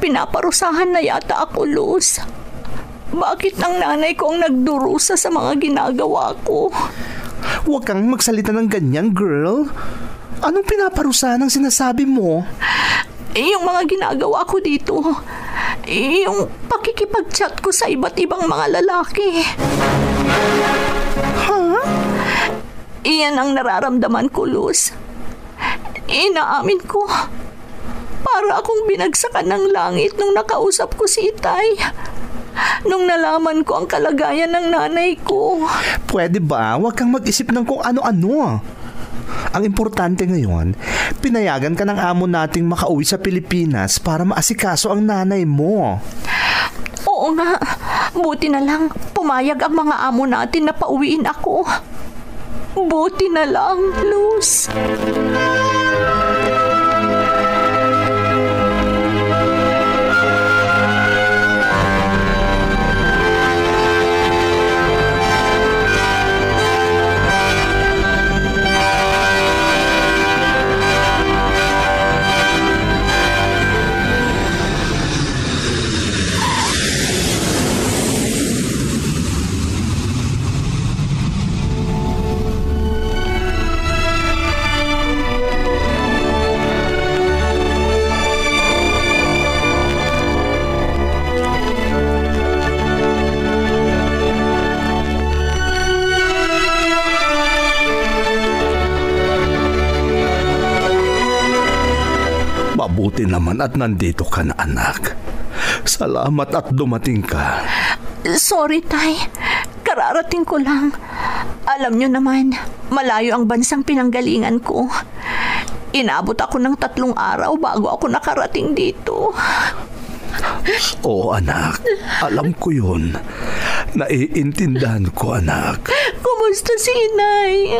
Pinaparusahan na yata ako, Luz. Bakit ang nanay ko ang nagdurusa sa mga ginagawa ko? Huwag kang magsalita ng ganyan, girl. Anong pinaparusahan ang sinasabi mo? Yung mga ginagawa ko dito. Yung pakikipag-chat ko sa iba't ibang mga lalaki. Ha? Iyan ang nararamdaman ko, Luz. Inaamin ko. Para akong binagsakan ng langit nung nakausap ko si Itay. Nung nalaman ko ang kalagayan ng nanay ko. Pwede ba? Huwag kang mag-isip ng kung ano-ano. Ang importante ngayon, pinayagan ka ng amo nating makauwi sa Pilipinas para maasikaso ang nanay mo. Oo nga. Buti na lang pumayag ang mga amo natin na pauwiin ako. Buti na lang, Luz. Mabuti naman at nandito ka na, anak. Salamat at dumating ka. Sorry, Tay. Kararating ko lang. Alam nyo naman, malayo ang bansang pinanggalingan ko. Inabot ako ng 3 araw bago ako nakarating dito. Oo, anak. Alam ko yun. Naiintindihan ko, anak. Kumusta si Inay?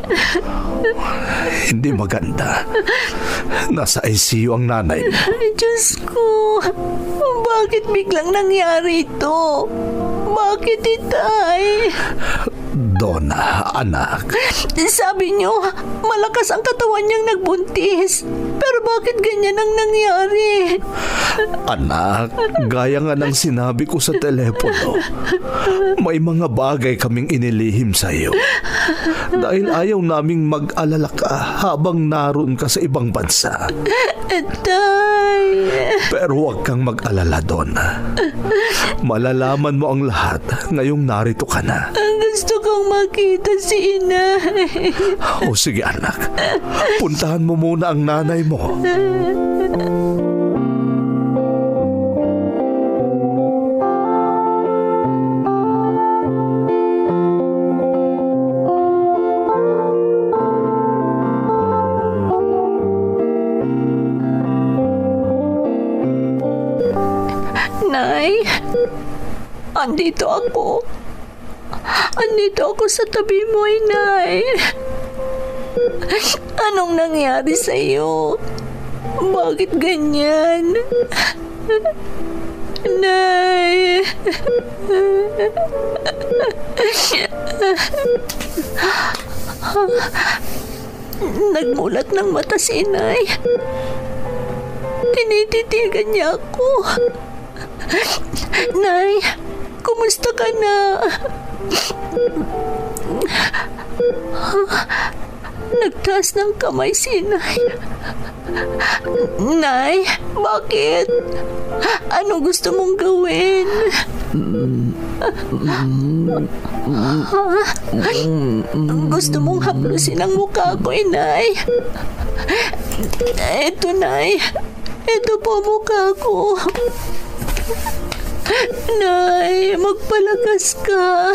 Hindi maganda. Nasa ICU ang nanay mo. Ay, Diyos ko. Bakit biglang nangyari ito? Bakit, Itay? Donna, anak. Sabi niyo, malakas ang katawan niyang nagbuntis. Pero bakit ganyan ang nangyari? Anak, gaya nga ng sinabi ko sa telepono, may mga bagay kaming inilihim sa iyo. Dahil ayaw naming mag-alala ka habang naroon ka sa ibang bansa. Tay. Pero huwag kang mag-alala, Donna. Malalaman mo ang lahat ngayong narito ka na. Gusto kong makita si Inay. O sige, anak. Puntahan mo muna ang nanay mo. Nay, andito ako. Andito ako sa tabi mo, Inay. Anong nangyari sa iyo? Bakit ganyan? Nay. Nagmulat ng mata si Inay. Tinititigan niya ako. Nay, kumusta ka na? Nagtaas ng kamay si Nay. Nay, bakit? Ano gusto mong gawin? Gusto mong haplusin ang mukha ko, Inay? Eto, Nay. Ito po mukha ko. Nay, magpalakas ka.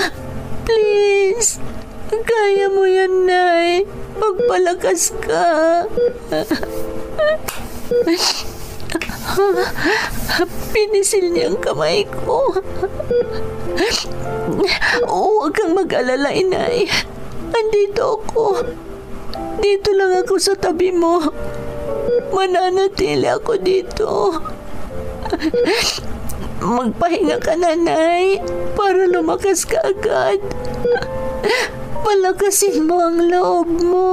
Please. Kaya mo yan, Nay. Magpalakas ka. Pinisil niya ang kamay ko. Huwag kang mag-alala, Inay. Andito ako. Dito lang ako sa tabi mo. Mananatili ako dito. Magpahinga ka na, Nay, para lumakas ka agad. Palakasin mo ang loob mo.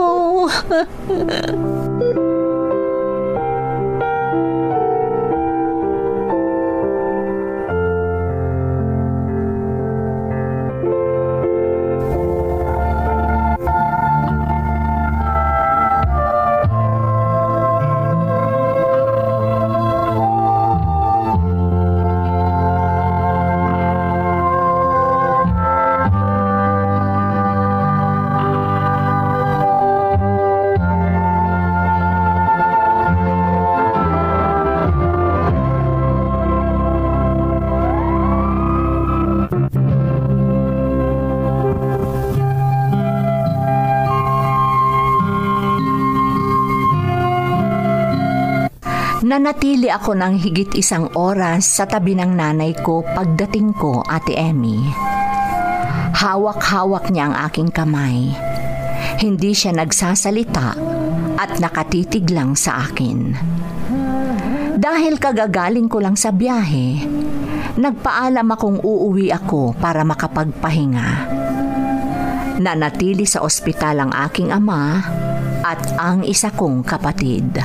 Nanatili ako ng higit 1 oras sa tabi ng nanay ko pagdating ko, Ate Emmy. Hawak-hawak niya ang aking kamay. Hindi siya nagsasalita at nakatitig lang sa akin. Dahil kagagaling ko lang sa biyahe, nagpaalam akong uuwi ako para makapagpahinga. Nanatili sa ospital ang aking ama at ang isa kong kapatid.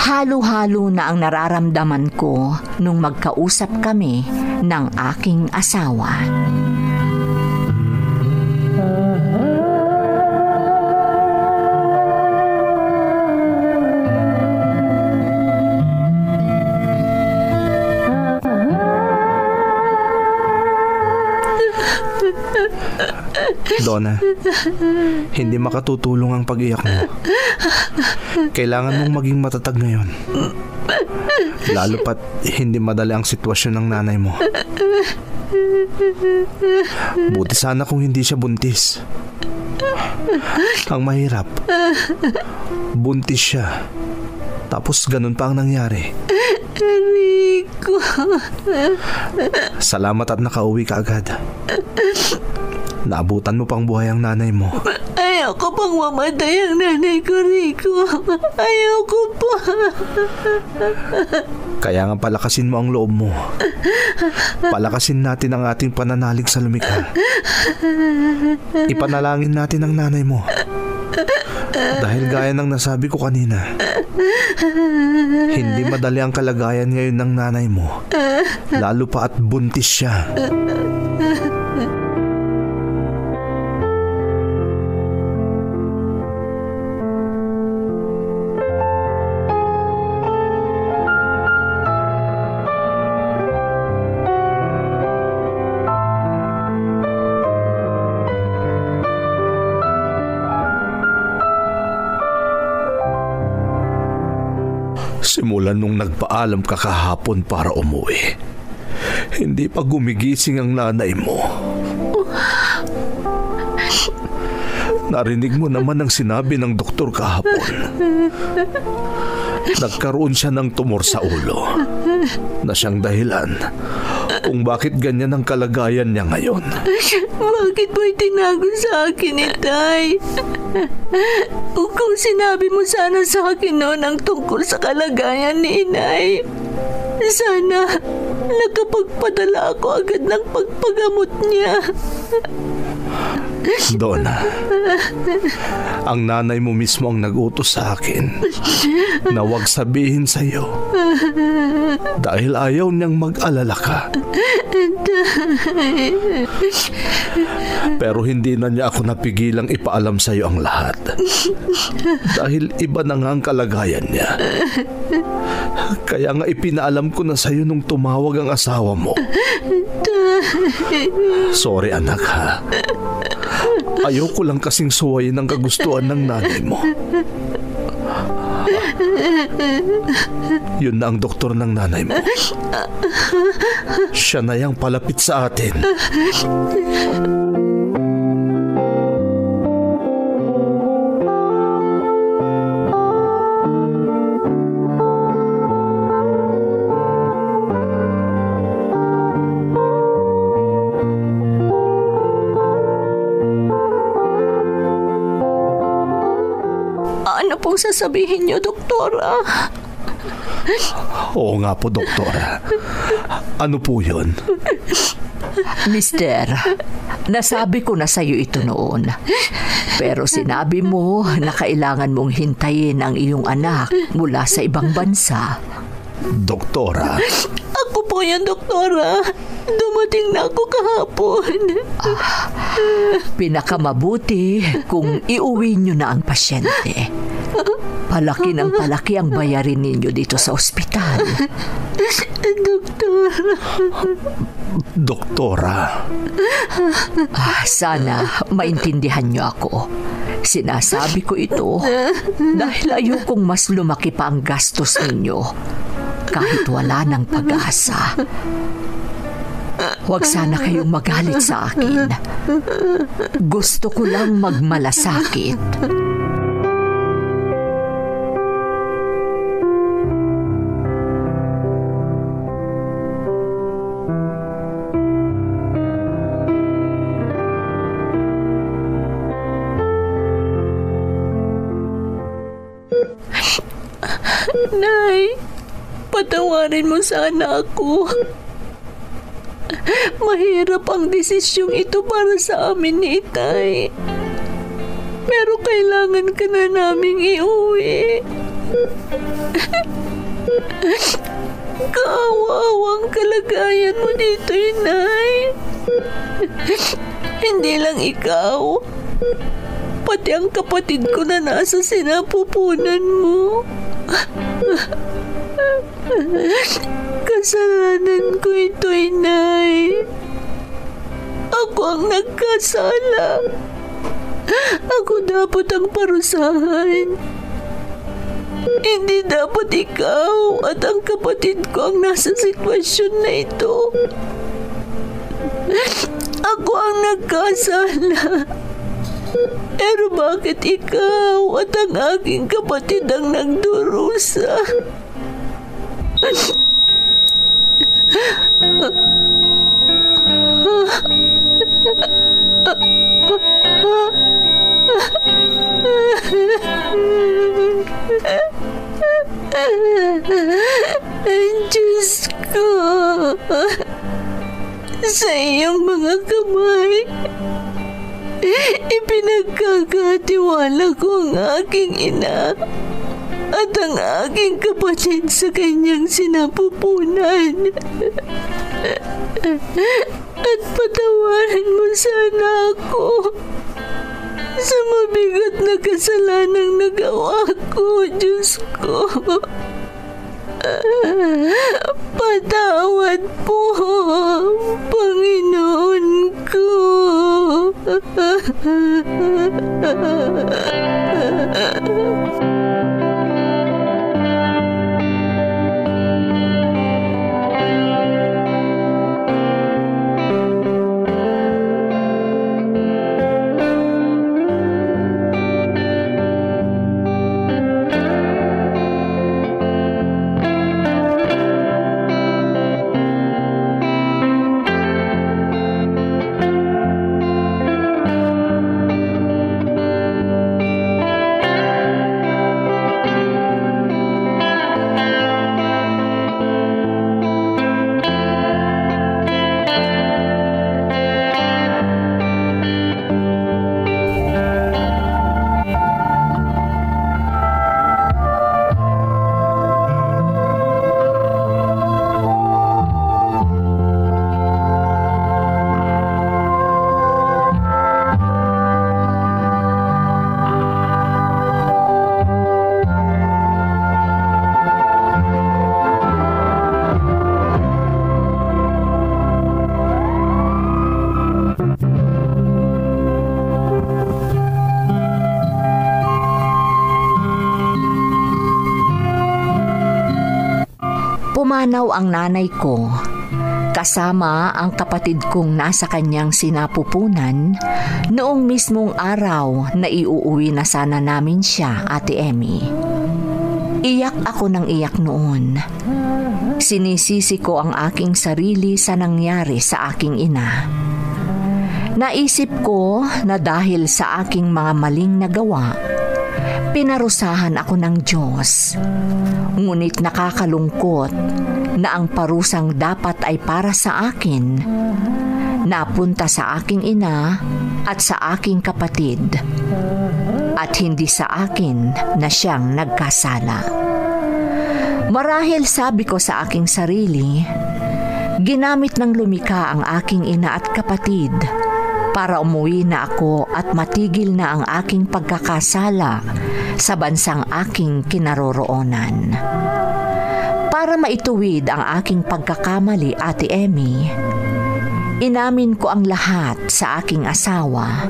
Halo-halo na ang nararamdaman ko nung magkausap kami ng aking asawa. Donna, hindi makatutulong ang pag-iyak mo. Kailangan mong maging matatag ngayon. Lalo pat hindi madali ang sitwasyon ng nanay mo. Buti sana kung hindi siya buntis. Ang mahirap, buntis siya. Tapos ganun pa ang nangyari. Rico. Salamat at nakauwi ka agad. Naabutan mo pang buhay ang nanay mo. Ayaw ko pang mamatay ang nanay ko, Rico. Ayaw ko pa. Kaya nga palakasin mo ang loob mo. Palakasin natin ang ating pananalig sa lumikha. Ipanalangin natin ang nanay mo. Dahil gaya ng nasabi ko kanina, hindi madali ang kalagayan ngayon ng nanay mo. Lalo pa at buntis siya. Simulan nung nagpaalam ka kahapon para umuwi, hindi pa gumigising ang nanay mo. Narinig mo naman ang sinabi ng doktor kahapon. Nagkaroon siya ng tumor sa ulo na siyang dahilan kung bakit ganyan ang kalagayan niya ngayon. Bakit mo itinago sa akin, Itay? Kung sinabi mo sana sa akin noon ang tungkol sa kalagayan ni Inay, sana nakapagpadala ako agad ng pagpagamot niya. Donna, ang nanay mo mismo ang nag-utos sa akin na huwag sabihin sa iyo dahil ayaw niyang mag-alala ka. Pero hindi na niya ako napigilang ipaalam sa iyo ang lahat dahil iba na nga ang kalagayan niya. Kaya nga ipinaalam ko na sa iyo nung tumawag ang asawa mo. Sorry anak ha. Ayoko lang kasing suwayin ang kagustuhan ng nanay mo. Yun na ang doktor ng nanay mo. Siya na yang palapit sa atin. Ano pong sasabihin niyo, Doktora? Oo nga po, Doktora. Ano po yun? Mister, nasabi ko na sa'yo ito noon. Pero sinabi mo na kailangan mong hintayin ang iyong anak mula sa ibang bansa. Doktora. Ako po yan, Doktora. Dumating na ako kahapon. Pinakamabuti kung iuwi nyo na ang pasyente. Palaki ng palaki ang bayarin ninyo dito sa ospital. Doktora. Sana maintindihan nyo ako. Sinasabi ko ito dahil ayokong mas lumaki pa ang gastos ninyo kahit wala ng pag-asa. Huwag sana kayong magalit sa akin. Gusto ko lang magmalasakit. Nay, patawarin mo sana ako. Mahirap ang desisyong ito para sa amin ni Itay. Pero kailangan ka na naming iuwi. Kaawa-awang kalagayan mo dito, Inay. Hindi lang ikaw, pati ang kapatid ko na nasa sinapupunan mo. Kasalanan ko ito, Inay. Ako ang nagkasala. Ako dapat ang parusahan. Hindi dapat ikaw at ang kapatid ko ang nasa sitwasyon na ito. Ako ang nagkasala. Pero bakit ikaw at ang aking kapatid ang nagdurusa? Diyos ko, sa iyong mga kamay, ipinagkakatiwala ko ang aking ina at ang aking kapatid sa kanyang sinapupunan. At patawarin mo sana ako sa mabigat na kasalanang nagawa ko, Diyos ko. Patawad po, Panginoon ko. Pumanaw ang nanay ko, kasama ang kapatid kong nasa kanyang sinapupunan noong mismong araw na iuuwi na sana namin siya, Ate Emmy. Iyak ako ng iyak noon. Sinisisi ko ang aking sarili sa nangyari sa aking ina. Naisip ko na dahil sa aking mga maling nagawa, pinarusahan ako ng Diyos. Ngunit nakakalungkot na ang parusang dapat ay para sa akin, napunta sa aking ina at sa aking kapatid, at hindi sa akin na siyang nagkasala. Marahil sabi ko sa aking sarili, ginamit ng lumikha ang aking ina at kapatid para umuwi na ako at matigil na ang aking pagkakasala sa bansang aking kinaroroonan. Para maituwid ang aking pagkakamali, Ate Emmy, inamin ko ang lahat sa aking asawa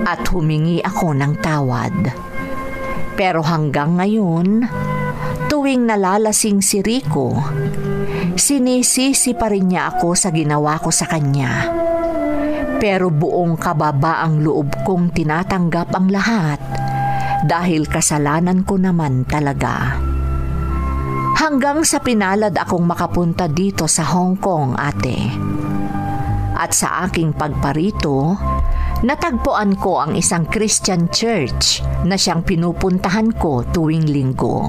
at humingi ako ng tawad. Pero hanggang ngayon, tuwing nalalasing si Rico, sinisisi pa rin niya ako sa ginawa ko sa kanya. Pero buong kababaang loob kong tinatanggap ang lahat dahil kasalanan ko naman talaga. Hanggang sa pinalad akong makapunta dito sa Hong Kong, ate. At sa aking pagparito, natagpuan ko ang isang Christian church na siyang pinupuntahan ko tuwing linggo.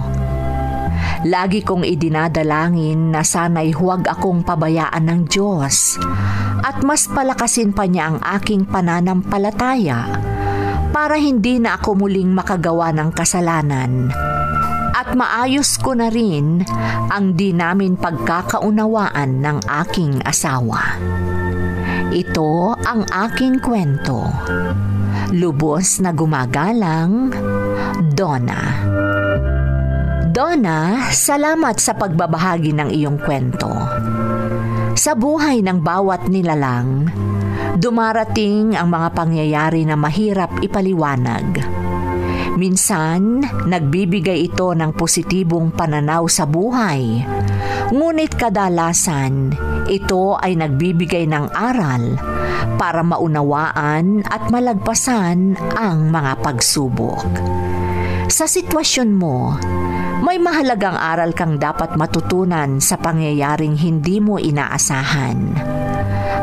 Lagi kong idinadalangin na sana'y huwag akong pabayaan ng Diyos at mas palakasin pa niya ang aking pananampalataya para hindi na ako muling makagawa ng kasalanan at maayos ko na rin ang di namin pagkakaunawaan ng aking asawa. Ito ang aking kwento. Lubos na gumagalang, Donna. Donna, salamat sa pagbabahagi ng iyong kwento. Sa buhay ng bawat nilalang, dumarating ang mga pangyayari na mahirap ipaliwanag. Minsan, nagbibigay ito ng positibong pananaw sa buhay. Ngunit kadalasan, ito ay nagbibigay ng aral para maunawaan at malagpasan ang mga pagsubok. Sa sitwasyon mo, may mahalagang aral kang dapat matutunan sa pangyayaring hindi mo inaasahan.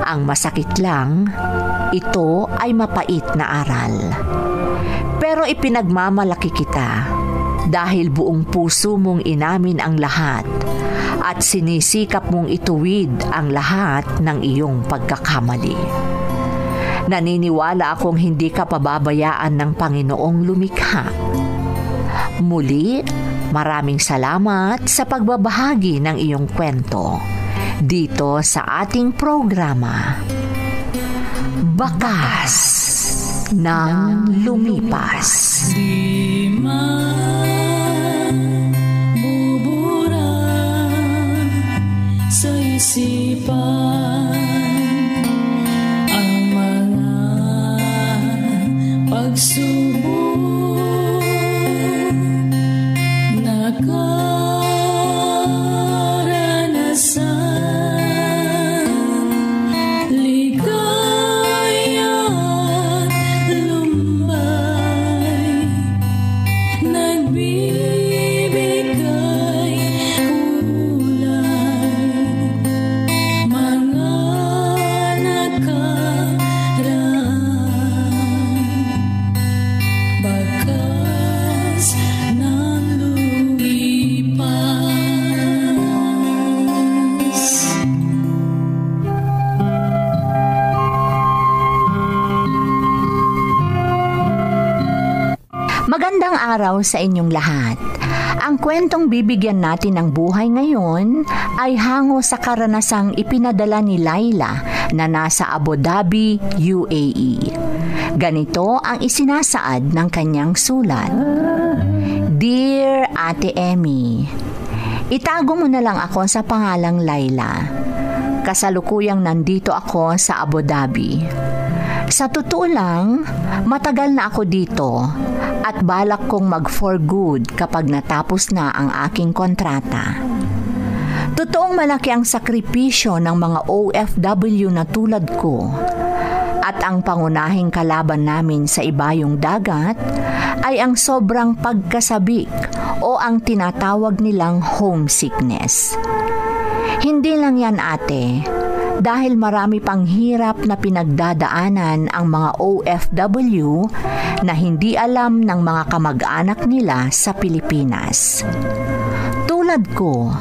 Ang masakit lang, ito ay mapait na aral. Pero ipinagmamalaki kita dahil buong puso mong inamin ang lahat at sinisikap mong ituwid ang lahat ng iyong pagkakamali. Naniniwala akong hindi ka pababayaan ng Panginoong lumikha. Muli, maraming salamat sa pagbabahagi ng iyong kwento dito sa ating programa, Bakas ng Lumipas. Di mabubura sa isipan ang mga pagsubok. Magandang araw sa inyong lahat. Ang kwentong bibigyan natin ng buhay ngayon ay hango sa karanasang ipinadala ni Laila na nasa Abu Dhabi, UAE. Ganito ang isinasaad ng kanyang sulat. Dear Ate Emmy, itago mo na lang ako sa pangalang Laila. Kasalukuyang nandito ako sa Abu Dhabi. Sa totoo lang, matagal na ako dito at balak kong mag-for good kapag natapos na ang aking kontrata. Totoong malaki ang sakripisyo ng mga OFW na tulad ko at ang pangunahing kalaban namin sa ibayong dagat ay ang sobrang pagkasabik o ang tinatawag nilang homesickness. Hindi lang yan, ate, dahil marami pang hirap na pinagdadaanan ang mga OFW na hindi alam ng mga kamag-anak nila sa Pilipinas. Tulad ko,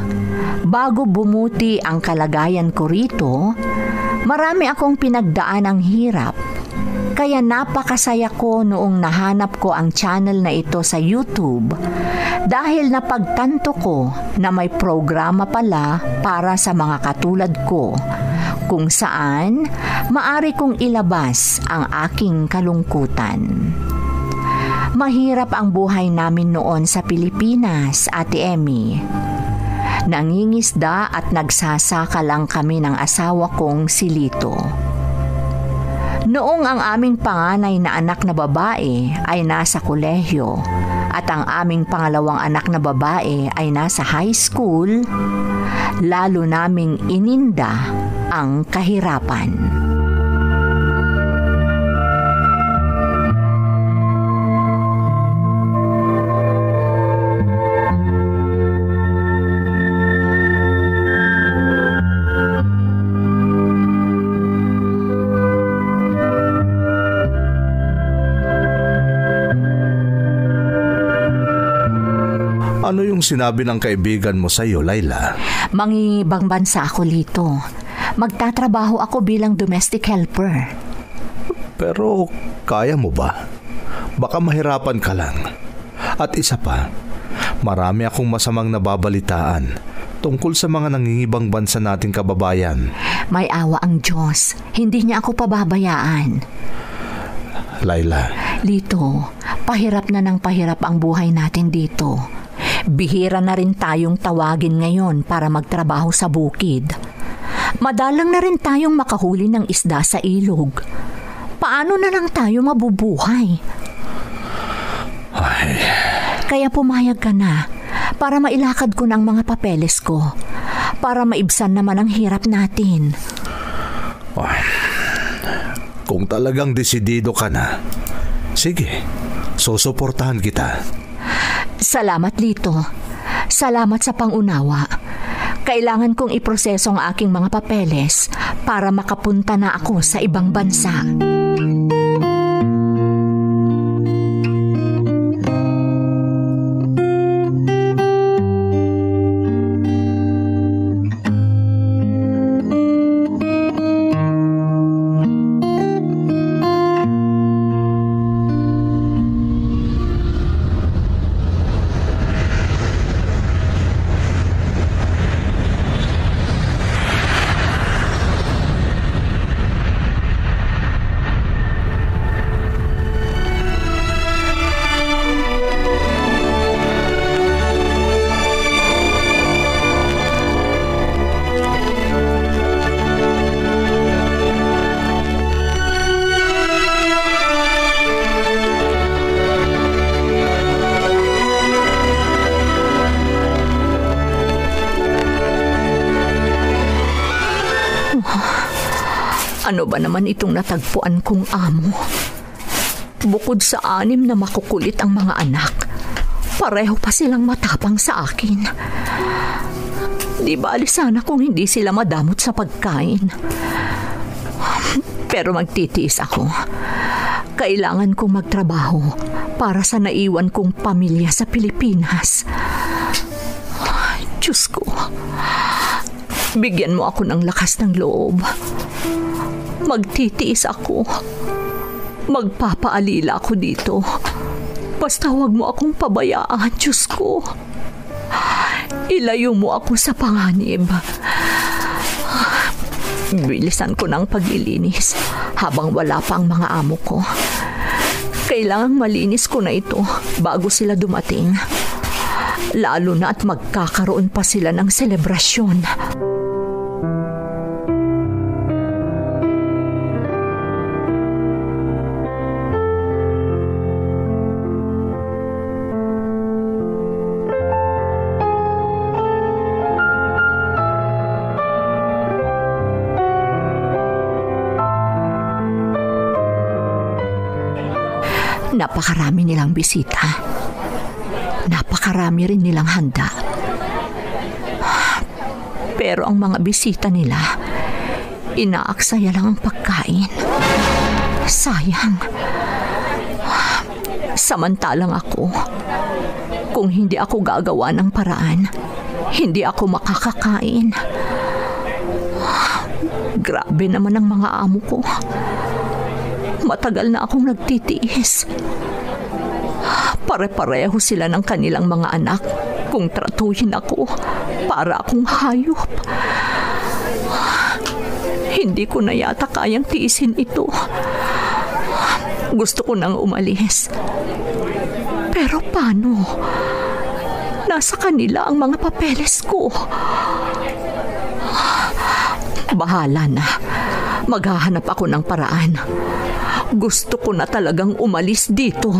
bago bumuti ang kalagayan ko rito, marami akong pinagdaanang hirap. Kaya napakasaya ko noong nahanap ko ang channel na ito sa YouTube dahil napagtanto ko na may programa pala para sa mga katulad ko kung saan maari kong ilabas ang aking kalungkutan. Mahirap ang buhay namin noon sa Pilipinas, Ate Emmy. Nangingisda at nagsasaka lang kami ng asawa kong si Lito. Noong ang aming panganay na anak na babae ay nasa kolehiyo at ang aming pangalawang anak na babae ay nasa high school, lalo naming ininda ang kahirapan. Ano yung sinabi ng kaibigan mo sa iyo, Laila? Mangingibang bansa ako, Lito. Magtatrabaho ako bilang domestic helper. Pero kaya mo ba? Baka mahirapan ka lang. At isa pa, marami akong masamang nababalitaan tungkol sa mga nangingibang bansa nating kababayan. May awa ang Diyos. Hindi niya ako pababayaan. Laila. Lito, pahirap na ng pahirap ang buhay natin dito. Bihira na rin tayong tawagin ngayon para magtrabaho sa bukid. Madalang na rin tayong makahuli ng isda sa ilog. Paano na lang tayo mabubuhay? Kaya pumayag ka na para mailakad ko ng mga papeles ko. Para maibsan naman ang hirap natin. Kung talagang desidido ka na, sige, susuportahan kita. Salamat, Lito. Salamat sa pangunawa. Kailangan kong iproseso ang aking mga papeles para makapunta na ako sa ibang bansa. Ano ba naman itong natagpuan kong amo? Bukod sa 6 na makukulit ang mga anak, pareho pa silang matapang sa akin. Di bali sana kung hindi sila madamot sa pagkain. Pero magtitiis ako. Kailangan kong magtrabaho para sa naiwan kong pamilya sa Pilipinas. Diyos ko, bigyan mo ako ng lakas ng loob. Magtitiis ako. Magpapaalila ako dito. Basta huwag mo akong pabayaan, Diyos ko. Ilayo mo ako sa panganib. Bilisan ko ng paglilinis habang wala pa ang mga amo ko. Kailangang malinis ko na ito bago sila dumating. Lalo na at magkakaroon pa sila ng selebrasyon. Napakarami nilang bisita. Napakarami rin nilang handa. Pero ang mga bisita nila, inaaksaya lang ang pagkain. Sayang. Samantalang ako, kung hindi ako gagawa ng paraan, hindi ako makakakain. Grabe naman ang mga amo ko. Matagal na akong nagtitiis. Pare-pareho sila ng kanilang mga anak kung tratuhin ako para akong hayop. Hindi ko na yata kayang tiisin ito. Gusto ko nang umalis. Pero paano? Nasa kanila ang mga papeles ko. Bahala na. Maghahanap ako ng paraan. Gusto ko na talagang umalis dito.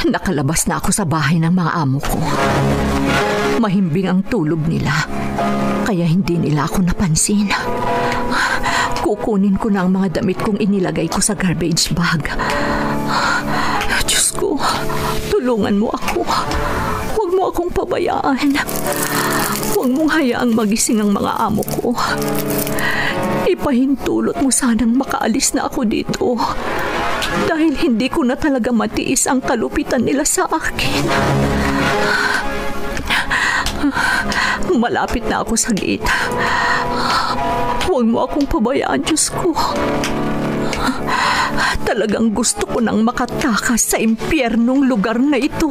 Nakalabas na ako sa bahay ng mga amo ko. Mahimbing ang tulog nila, kaya hindi nila ako napansin. Kukunin ko na ang mga damit kong inilagay ko sa garbage bag. Diyos ko, tulungan mo ako. Huwag mo akong pabayaan. Huwag mong hayaang magising ang mga amo ko. Ipahintulot mo sanang makaalis na ako dito. Dahil hindi ko na talaga matiis ang kalupitan nila sa akin. Malapit na ako sa gate. Huwag mo akong pabayaan, Diyos ko. Talagang gusto ko nang makatakas sa impyernong lugar na ito.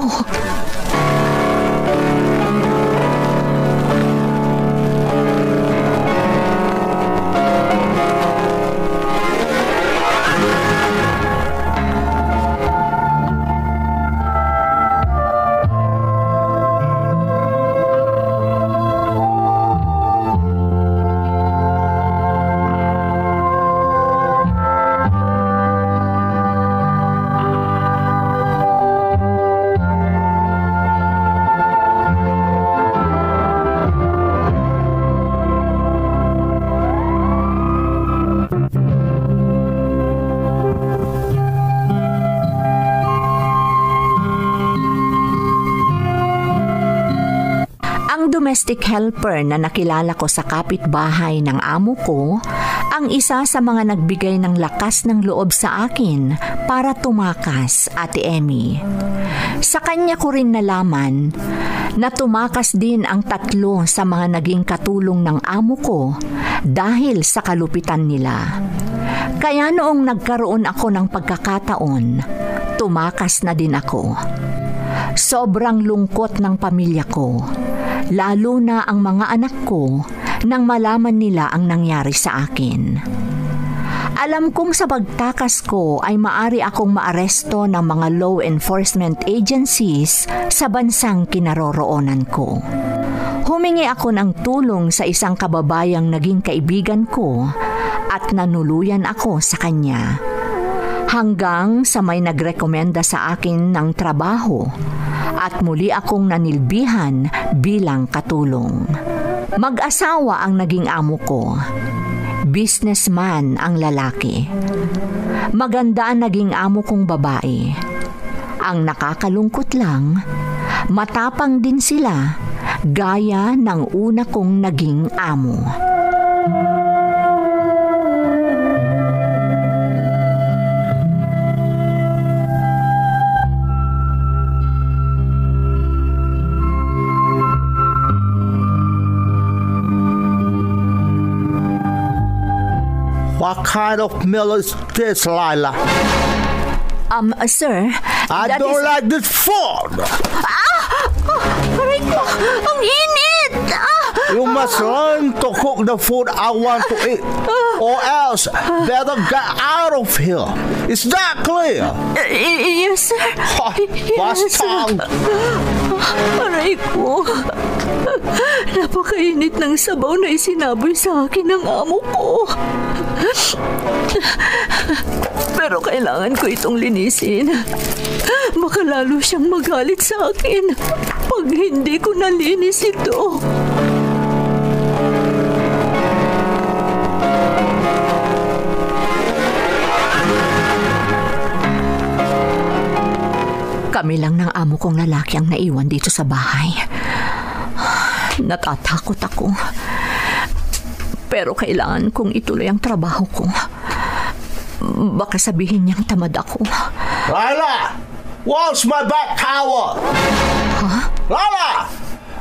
Ang domestic helper na nakilala ko sa kapitbahay ng amo ko ang isa sa mga nagbigay ng lakas ng loob sa akin para tumakas, Ate Emmy. Sa kanya ko rin nalaman na tumakas din ang 3 sa mga naging katulong ng amo ko dahil sa kalupitan nila. Kaya noong nagkaroon ako ng pagkakataon, tumakas na din ako. Sobrang lungkot ng pamilya ko, lalo na ang mga anak ko nang malaman nila ang nangyari sa akin. Alam kong sa pagtakas ko ay maari akong maaresto ng mga law enforcement agencies sa bansang kinaroroonan ko. Humingi ako ng tulong sa isang kababayang naging kaibigan ko at nanuluyan ako sa kanya. Hanggang sa may nagrekomenda sa akin ng trabaho at muli akong nanilbihan bilang katulong. Mag-asawa ang naging amo ko. Businessman ang lalaki. Maganda ang naging amo kong babae. Ang nakakalungkot lang, matapang din sila gaya ng una kong naging amo. What kind of meal is this, Lila? Sir, I don't like this food. Aray ko! Ang init! You must learn to cook the food I want to eat, or else better get out of here. Is that clear? Yes, sir. Bastard! Aray ko. Napakainit ng sabaw na isinaboy sa akin ng amo ko. Pero kailangan ko itong linisin. Baka lalo siyang magalit sa akin pag hindi ko nalinis ito. Kami lang ng amo kong lalaki ang naiwan dito sa bahay. Natatakot ako. Pero kailangan kong ituloy ang trabaho ko. Baka sabihin niyang tamad ako. Lila! Where's my back towel? Huh? Lila!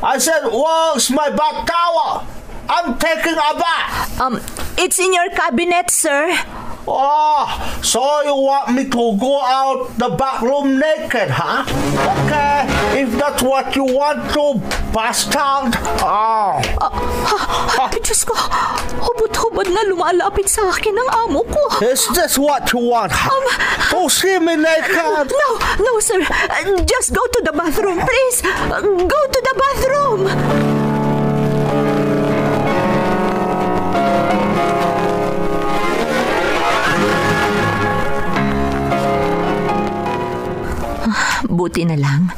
I said, where's my back towel? I'm taking a bath. It's in your cabinet, sir. Oh, so you want me to go out the back room naked, huh? Okay, if that's what you want to, bastard. Diyos ko, hubot-hubad na lumalapit sa akin ang amo ko. Is this what you want, huh? To see me naked? No, sir. Just go to the bathroom, please. Go to the bathroom. Buti na lang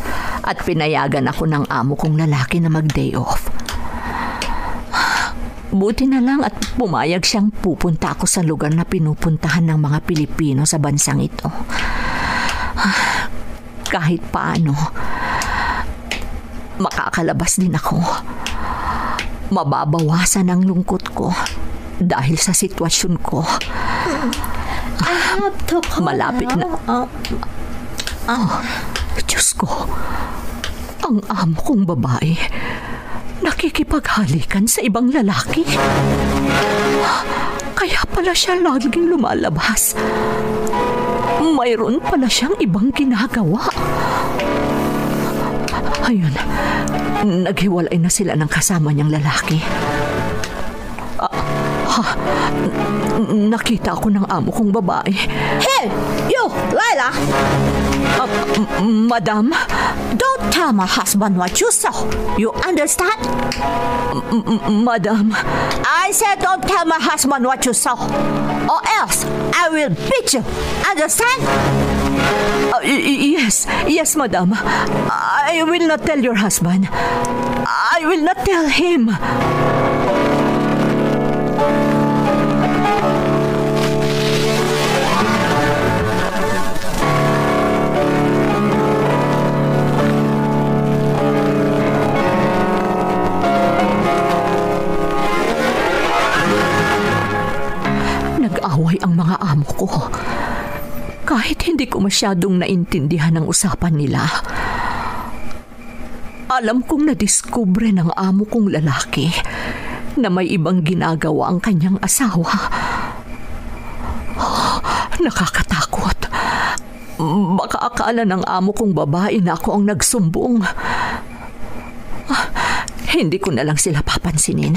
at pinayagan ako ng amo kong lalaki na mag-day off. Buti na lang at pumayag siyang pupunta ako sa lugar na pinupuntahan ng mga Pilipino sa bansang ito. Kahit paano, makakalabas din ako. Mababawasan ang lungkot ko dahil sa sitwasyon ko. Malapit na. Diyos ko, ang amo kong babae nakikipaghalikan sa ibang lalaki. Kaya pala siya laging lumalabas. Mayroon pala siyang ibang ginagawa. Ayun, naghiwalay na sila ng kasama niyang lalaki. Nakita ko ng amo kong babae. Hey, you, Lila! Madam? Don't tell my husband what you saw. You understand? Madam? I said don't tell my husband what you saw, or else I will beat you. Understand? Yes, madam. I will not tell your husband. I will not tell him. gabi ang mga amo ko. Kahit hindi ko masyadong naintindihan ang usapan nila. Alam kong nadiskubre ng amo kong lalaki na may ibang ginagawa ang kanyang asawa. Nakakatakot. Baka akala ng amo kong babae na ako ang nagsumbong. Hindi ko na lang sila papansinin.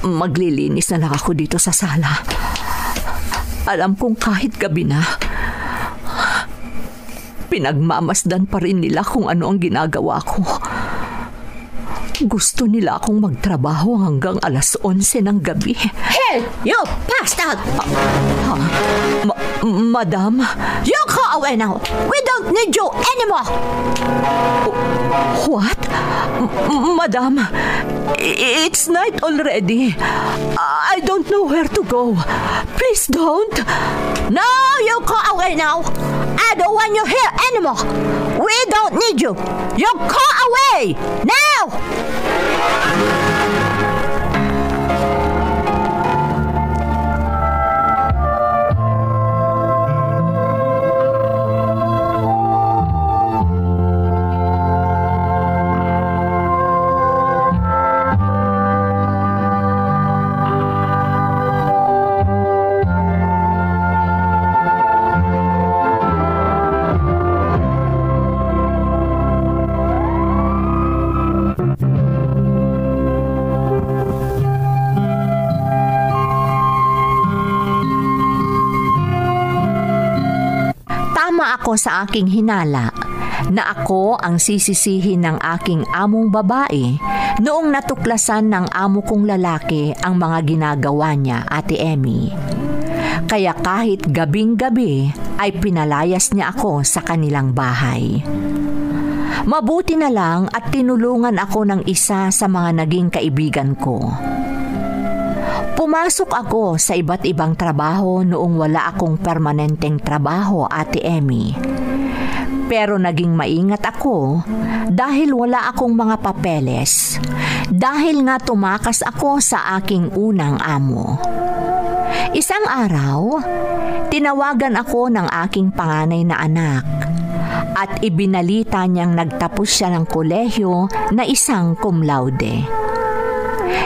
Maglilinis na lang ako dito sa sala. Alam kong kahit gabi na, pinagmamasdan pa rin nila kung ano ang ginagawa ko. Gusto nila akong magtrabaho hanggang 11:00 ng gabi. Hey, you passed out! Madam? You go away now! We don't need you anymore! What? Madam, it's night already. I don't know where to go. Please don't. No, you go away now! I don't want you here anymore! We don't need you! You go away! Now! Ako sa aking hinala na ako ang sisisihin ng aking among babae noong natuklasan ng amo kong lalaki ang mga ginagawa niya, Ate Emmy. Kaya kahit gabing-gabi ay pinalayas niya ako sa kanilang bahay. Mabuti na lang at tinulungan ako ng isa sa mga naging kaibigan ko. Pumasok ako sa iba't ibang trabaho noong wala akong permanenteng trabaho, Ate Emmy. Pero naging maingat ako dahil wala akong mga papeles. Dahil nga tumakas ako sa aking unang amo. Isang araw, tinawagan ako ng aking panganay na anak at ibinalita niyang nagtapos siya ng kolehiyo na isang cum laude.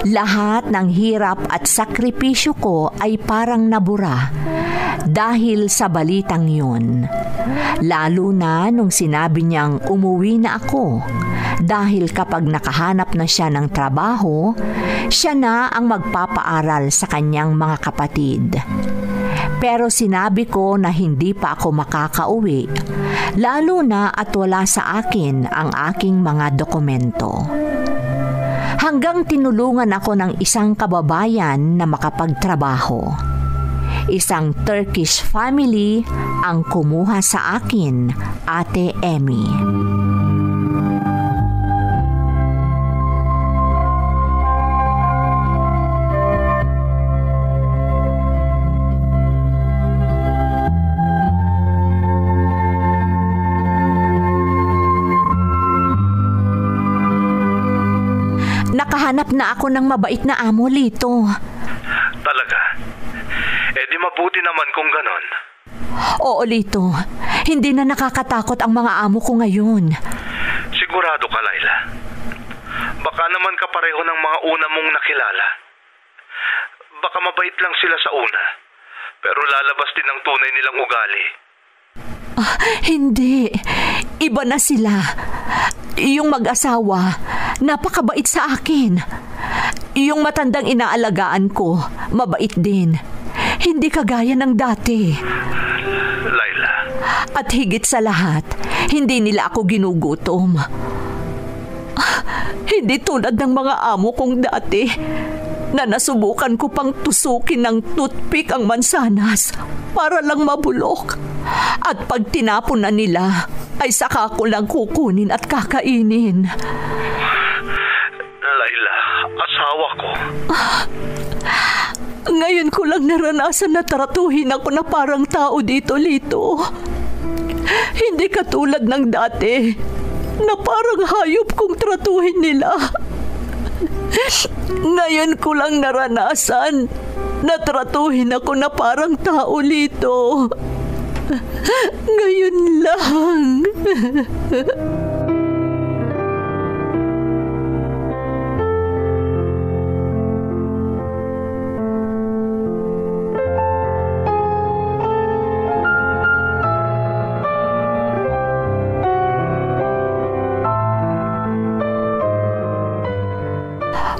Lahat ng hirap at sakripisyo ko ay parang nabura dahil sa balitang yun. Lalo na nung sinabi niyang umuwi na ako dahil kapag nakahanap na siya ng trabaho, siya na ang magpapaaral sa kanyang mga kapatid. Pero sinabi ko na hindi pa ako makakauwi, lalo na at wala sa akin ang aking mga dokumento. Hanggang tinulungan ako ng isang kababayan na makapagtrabaho. Isang Turkish family ang kumuha sa akin, Ate Emmy. Nakahanap na ako ng mabait na amo, Lito. Talaga? Di mabuti naman kung ganon. Oo, Lito. Hindi na nakakatakot ang mga amo ko ngayon. Sigurado ka, Laila? Baka naman kapareho ng mga una mong nakilala. Baka mabait lang sila sa una, pero lalabas din ang tunay nilang ugali. Hindi. Iba na sila. Yung mag-asawa, napakabait sa akin. Yung matandang inaalagaan ko, mabait din. Hindi kagaya ng dati. Laila. At higit sa lahat, hindi nila ako ginugutom. Hindi tulad ng mga amo kong dati na nasubukan ko pang tusukin ng toothpick ang mansanas para lang mabulok. At pag tinapon na nila, ay saka ko lang kukunin at kakainin. Laila, asawa ko. Ngayon ko lang naranasan na tratuhin ako na parang tao dito, Lito. Hindi katulad ng dati na parang hayop kong tratuhin nila. Ngayon ko lang naranasan Natratuhin ako na parang tao, Lito. Ngayon lang.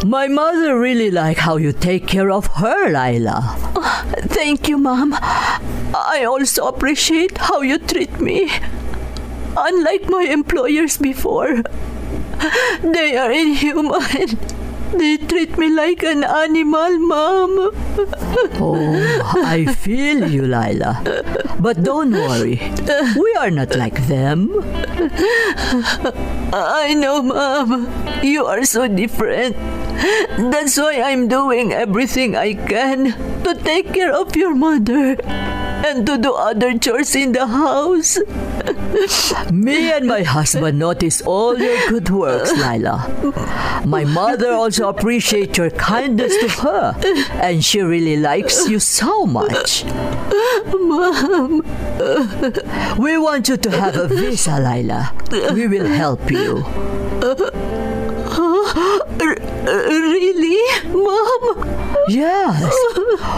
My mother really like how you take care of her, Laila. Thank you, Mom. I also appreciate how you treat me. Unlike my employers before, they are inhuman. They treat me like an animal, Mom. Oh, I feel you, Laila. But don't worry. We are not like them. I know, Mom. You are so different. That's why I'm doing everything I can to take care of your mother and to do other chores in the house. Me and my husband notice all your good works, Laila. My mother also appreciates your kindness to her, and she really likes you so much. Mom, we want you to have a visa, Laila. We will help you. Really, Mom? Yes.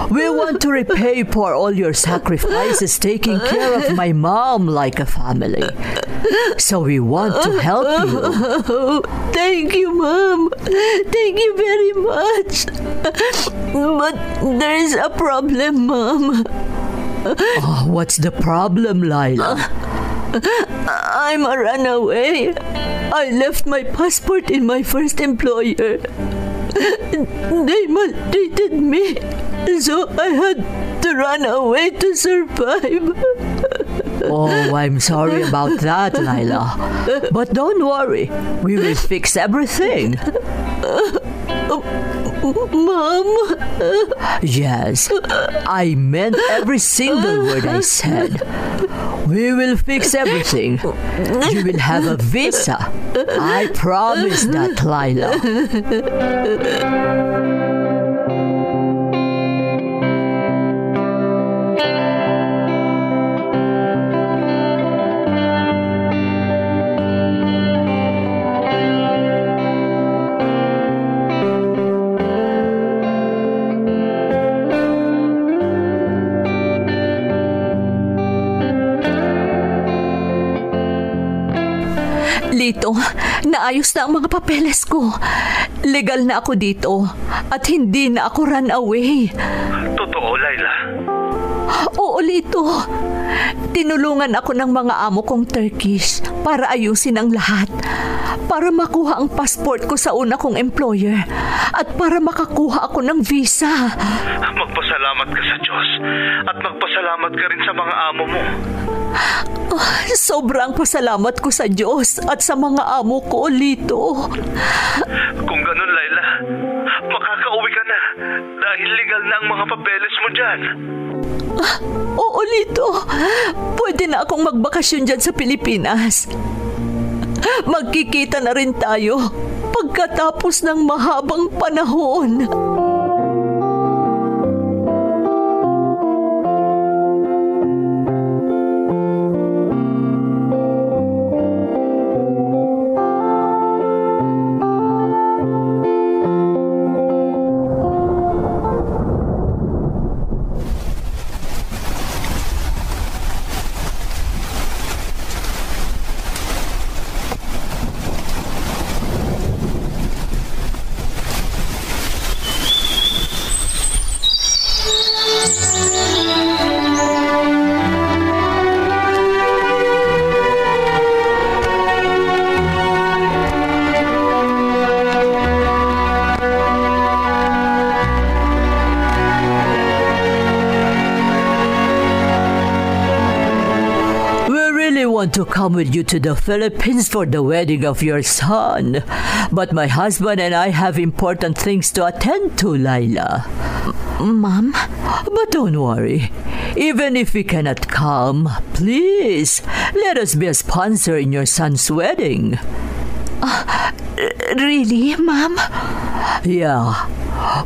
We want to repay for all your sacrifices taking care of my mom like a family. So we want to help you. Thank you, Mom. Thank you very much. But there is a problem, Mom. Oh, what's the problem, Laila? I'm a runaway. I left my passport in my first employer. They maltreated me, so I had to run away to survive. Oh, I'm sorry about that, Laila. But don't worry, we will fix everything. Mom? Yes, I meant every single word I said. We will fix everything. You will have a visa. I promise that, Laila. Lito, naayos na ang mga papeles ko. Legal na ako dito at hindi na ako run away. Totoo, Laila? Oo, Lito. Tinulungan ako ng mga amo kong Turkish para ayusin ang lahat. Para makuha ang passport ko sa una kong employer at para makakuha ako ng visa. Magpasalamat ka sa Diyos at magpasalamat ka rin sa mga amo mo. Sobrang pasalamat ko sa Diyos at sa mga amo ko, Lito. Kung ganun, Laila, makakauwi ka na dahil legal na ang mga papeles mo dyan. Oo, Lito. Pwede na akong magbakasyon dyan sa Pilipinas. Magkikita na rin tayo pagkatapos ng mahabang panahon. To come with you to the Philippines for the wedding of your son. But my husband and I have important things to attend to, Laila. Mom? But don't worry. Even if we cannot come, please, let us be a sponsor in your son's wedding. Really, Mom? Yeah.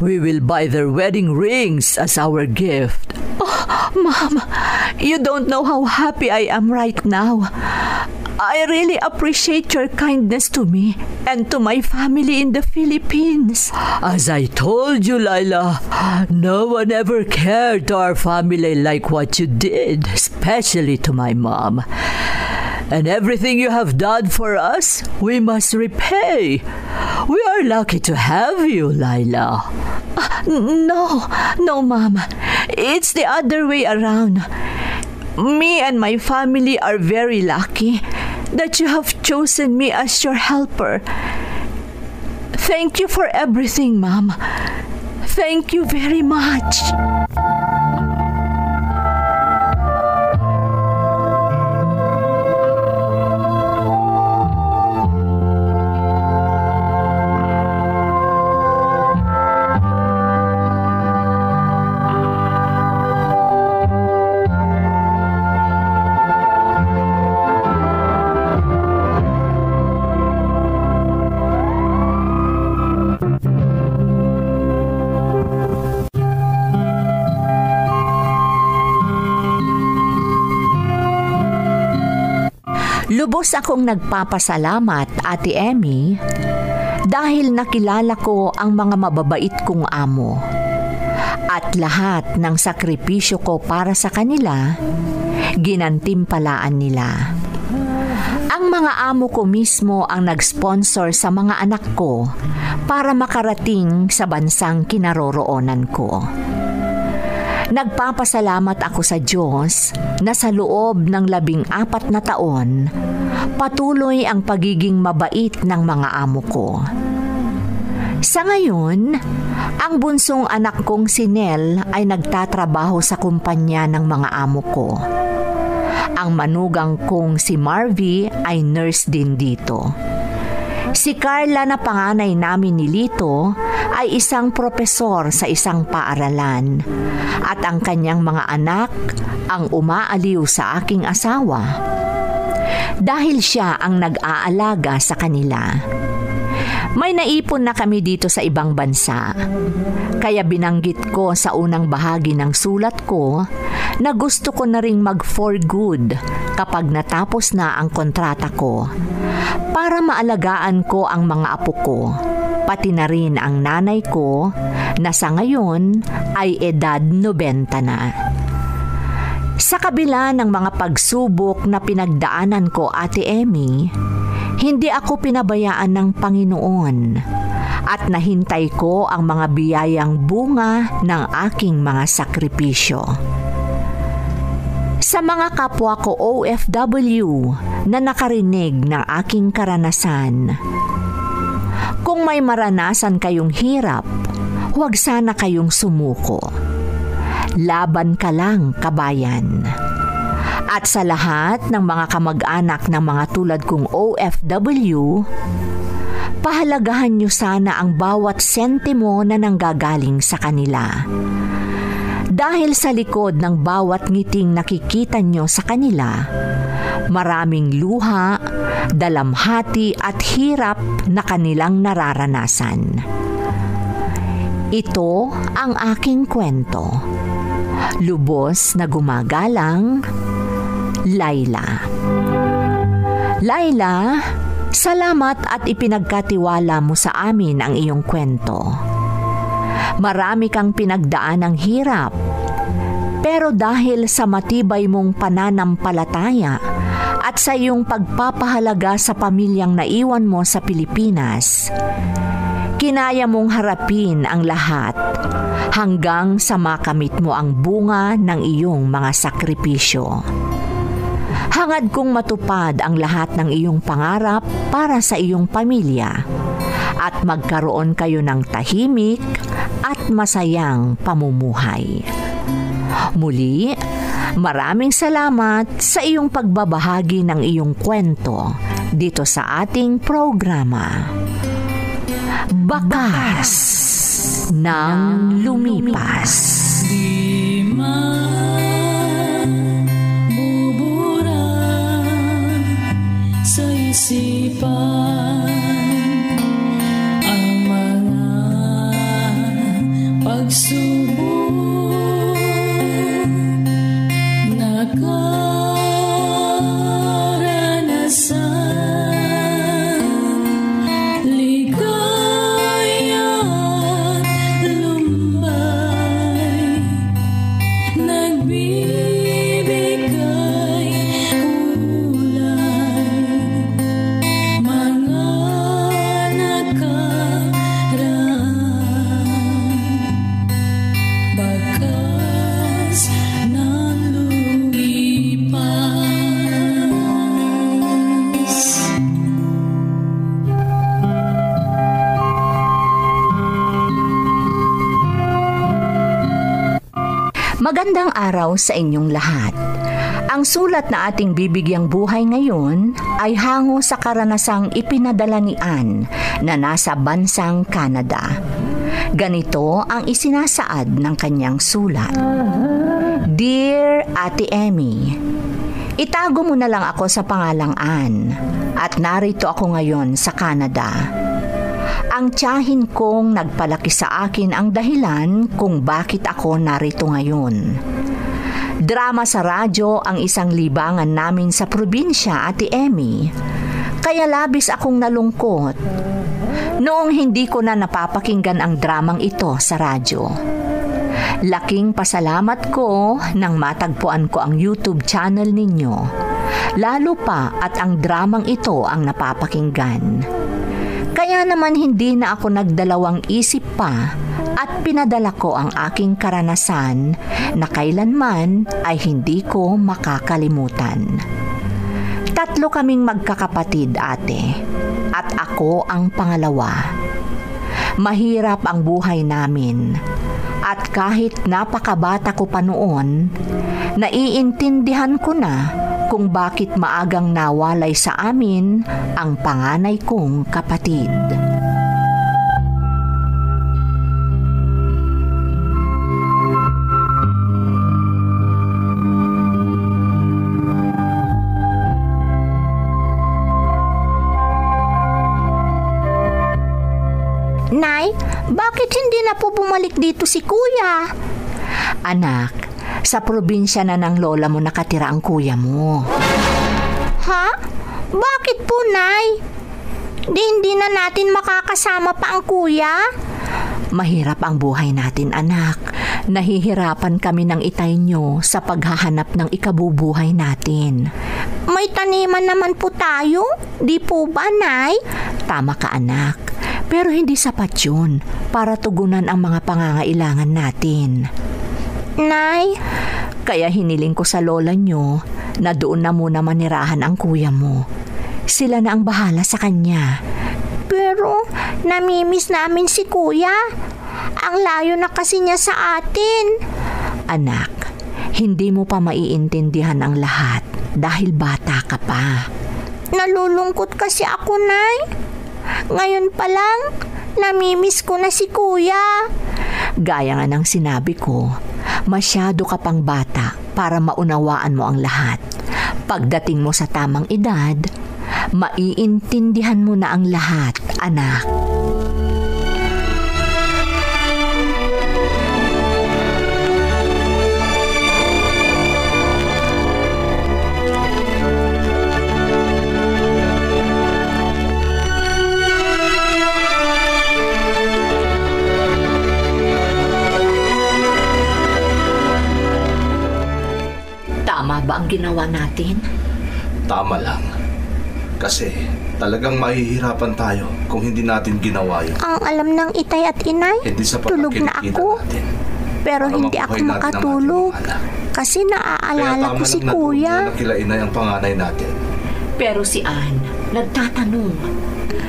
We will buy their wedding rings as our gift. Oh, Mom, you don't know how happy I am right now. I really appreciate your kindness to me and to my family in the Philippines. As I told you, Lila, no one ever cared to our family like what you did, especially to my mom. And everything you have done for us, we must repay. We are lucky to have you, Lila. No, Mom. It's the other way around. Me and my family are very lucky that you have chosen me as your helper. Thank you for everything, Mom. Thank you very much. Lubos akong nagpapasalamat, Ate Emmy, dahil nakilala ko ang mga mababait kong amo. At lahat ng sakripisyo ko para sa kanila, ginantimpalaan nila. Ang mga amo ko mismo ang nag-sponsor sa mga anak ko para makarating sa bansang kinaroroonan ko. Nagpapasalamat ako sa Diyos na sa loob ng 14 na taon, patuloy ang pagiging mabait ng mga amo ko. Sa ngayon, ang bunsong anak kong si Nel ay nagtatrabaho sa kumpanya ng mga amo ko. Ang manugang kong si Marvy ay nurse din dito. Si Carla na panganay namin ni Lito ay isang propesor sa isang paaralan at ang kanyang mga anak ang umaaliw sa aking asawa dahil siya ang nag-aalaga sa kanila. May naipon na kami dito sa ibang bansa, kaya binanggit ko sa unang bahagi ng sulat ko na gusto ko na ring mag-for good kapag natapos na ang kontrata ko para maalagaan ko ang mga apo ko, pati na rin ang nanay ko na sa ngayon ay edad 90 na. Sa kabila ng mga pagsubok na pinagdaanan ko, Ate Emmy, hindi ako pinabayaan ng Panginoon at nahintay ko ang mga biyayang bunga ng aking mga sakripisyo. Sa mga kapwa ko OFW na nakarinig ng aking karanasan, kung may maranasan kayong hirap, huwag sana kayong sumuko. Laban ka lang, kabayan. At sa lahat ng mga kamag-anak ng mga tulad kong OFW, pahalagahan niyo sana ang bawat sentimo na nanggagaling sa kanila. Dahil sa likod ng bawat ngiting nakikita niyo sa kanila, maraming luha, dalamhati at hirap na kanilang nararanasan. Ito ang aking kwento. Lubos na gumagalang, Laila. Laila, salamat at ipinagkatiwala mo sa amin ang iyong kwento. Marami kang pinagdaan ng hirap, pero dahil sa matibay mong pananampalataya at sa iyong pagpapahalaga sa pamilyang naiwan mo sa Pilipinas, kinaya mong harapin ang lahat hanggang sa makamit mo ang bunga ng iyong mga sakripisyo. Hangad kong matupad ang lahat ng iyong pangarap para sa iyong pamilya at magkaroon kayo ng tahimik at masayang pamumuhay. Muli, maraming salamat sa iyong pagbabahagi ng iyong kwento dito sa ating programa. Bakas ng Lumipas. Di man bubura sa isipan ang mga Magandang araw sa inyong lahat. Ang sulat na ating bibigyang buhay ngayon ay hango sa karanasang ipinadala ni Ann na nasa bansang Canada. Ganito ang isinasaad ng kanyang sulat. Dear Ate Emmy, itago mo na lang ako sa pangalang Ann at narito ako ngayon sa Canada. Ang tiyahin kong nagpalaki sa akin ang dahilan kung bakit ako narito ngayon. Drama sa radyo ang isang libangan namin sa probinsya, Ate Emmy. Kaya labis akong nalungkot noong hindi ko na napapakinggan ang dramang ito sa radyo. Laking pasalamat ko nang matagpuan ko ang YouTube channel ninyo. Lalo pa at ang dramang ito ang napapakinggan. Kaya naman hindi na ako nagdalawang isip pa at pinadala ko ang aking karanasan na kailanman ay hindi ko makakalimutan. 3 kaming magkakapatid, ate, at ako ang pangalawa. Mahirap ang buhay namin at kahit napakabata ko pa noon, naiintindihan ko na kung bakit maagang nawalay sa amin ang panganay kong kapatid. Nay, bakit hindi na po bumalik dito si Kuya? Anak, sa probinsya na ng lola mo nakatira ang kuya mo. Ha? Bakit po, Nay? Hindi na natin makakasama pa ang kuya? Mahirap ang buhay natin, anak. Nahihirapan kami ng itay nyo sa paghahanap ng ikabubuhay natin. May taniman naman po tayo, di po ba, Nay? Tama ka, anak. Pero hindi sapat yun para tugunan ang mga pangangailangan natin. Nay, kaya hiniling ko sa lola nyo na doon na muna manirahan ang kuya mo. Sila na ang bahala sa kanya. Pero namimiss namin si Kuya. Ang layo na kasi niya sa atin. Anak, hindi mo pa maiintindihan ang lahat dahil bata ka pa. Nalulungkot kasi ako, Nay. Ngayon pa lang, namimiss ko na si Kuya. Gaya nga ng sinabi ko, masyado ka pang bata para maunawaan mo ang lahat. Pagdating mo sa tamang edad, maiintindihan mo na ang lahat, anak. Tama ba ang ginawa natin? Tama lang. Kasi talagang mahihirapan tayo kung hindi natin ginawa yun. Ang alam ng itay at inay, tulog na ako. Pero hindi ako makatulog kasi naaalala ko si Kuya. Kaya tama lang na kila inay ang panganay natin. Pero si Ann, nagtatanong.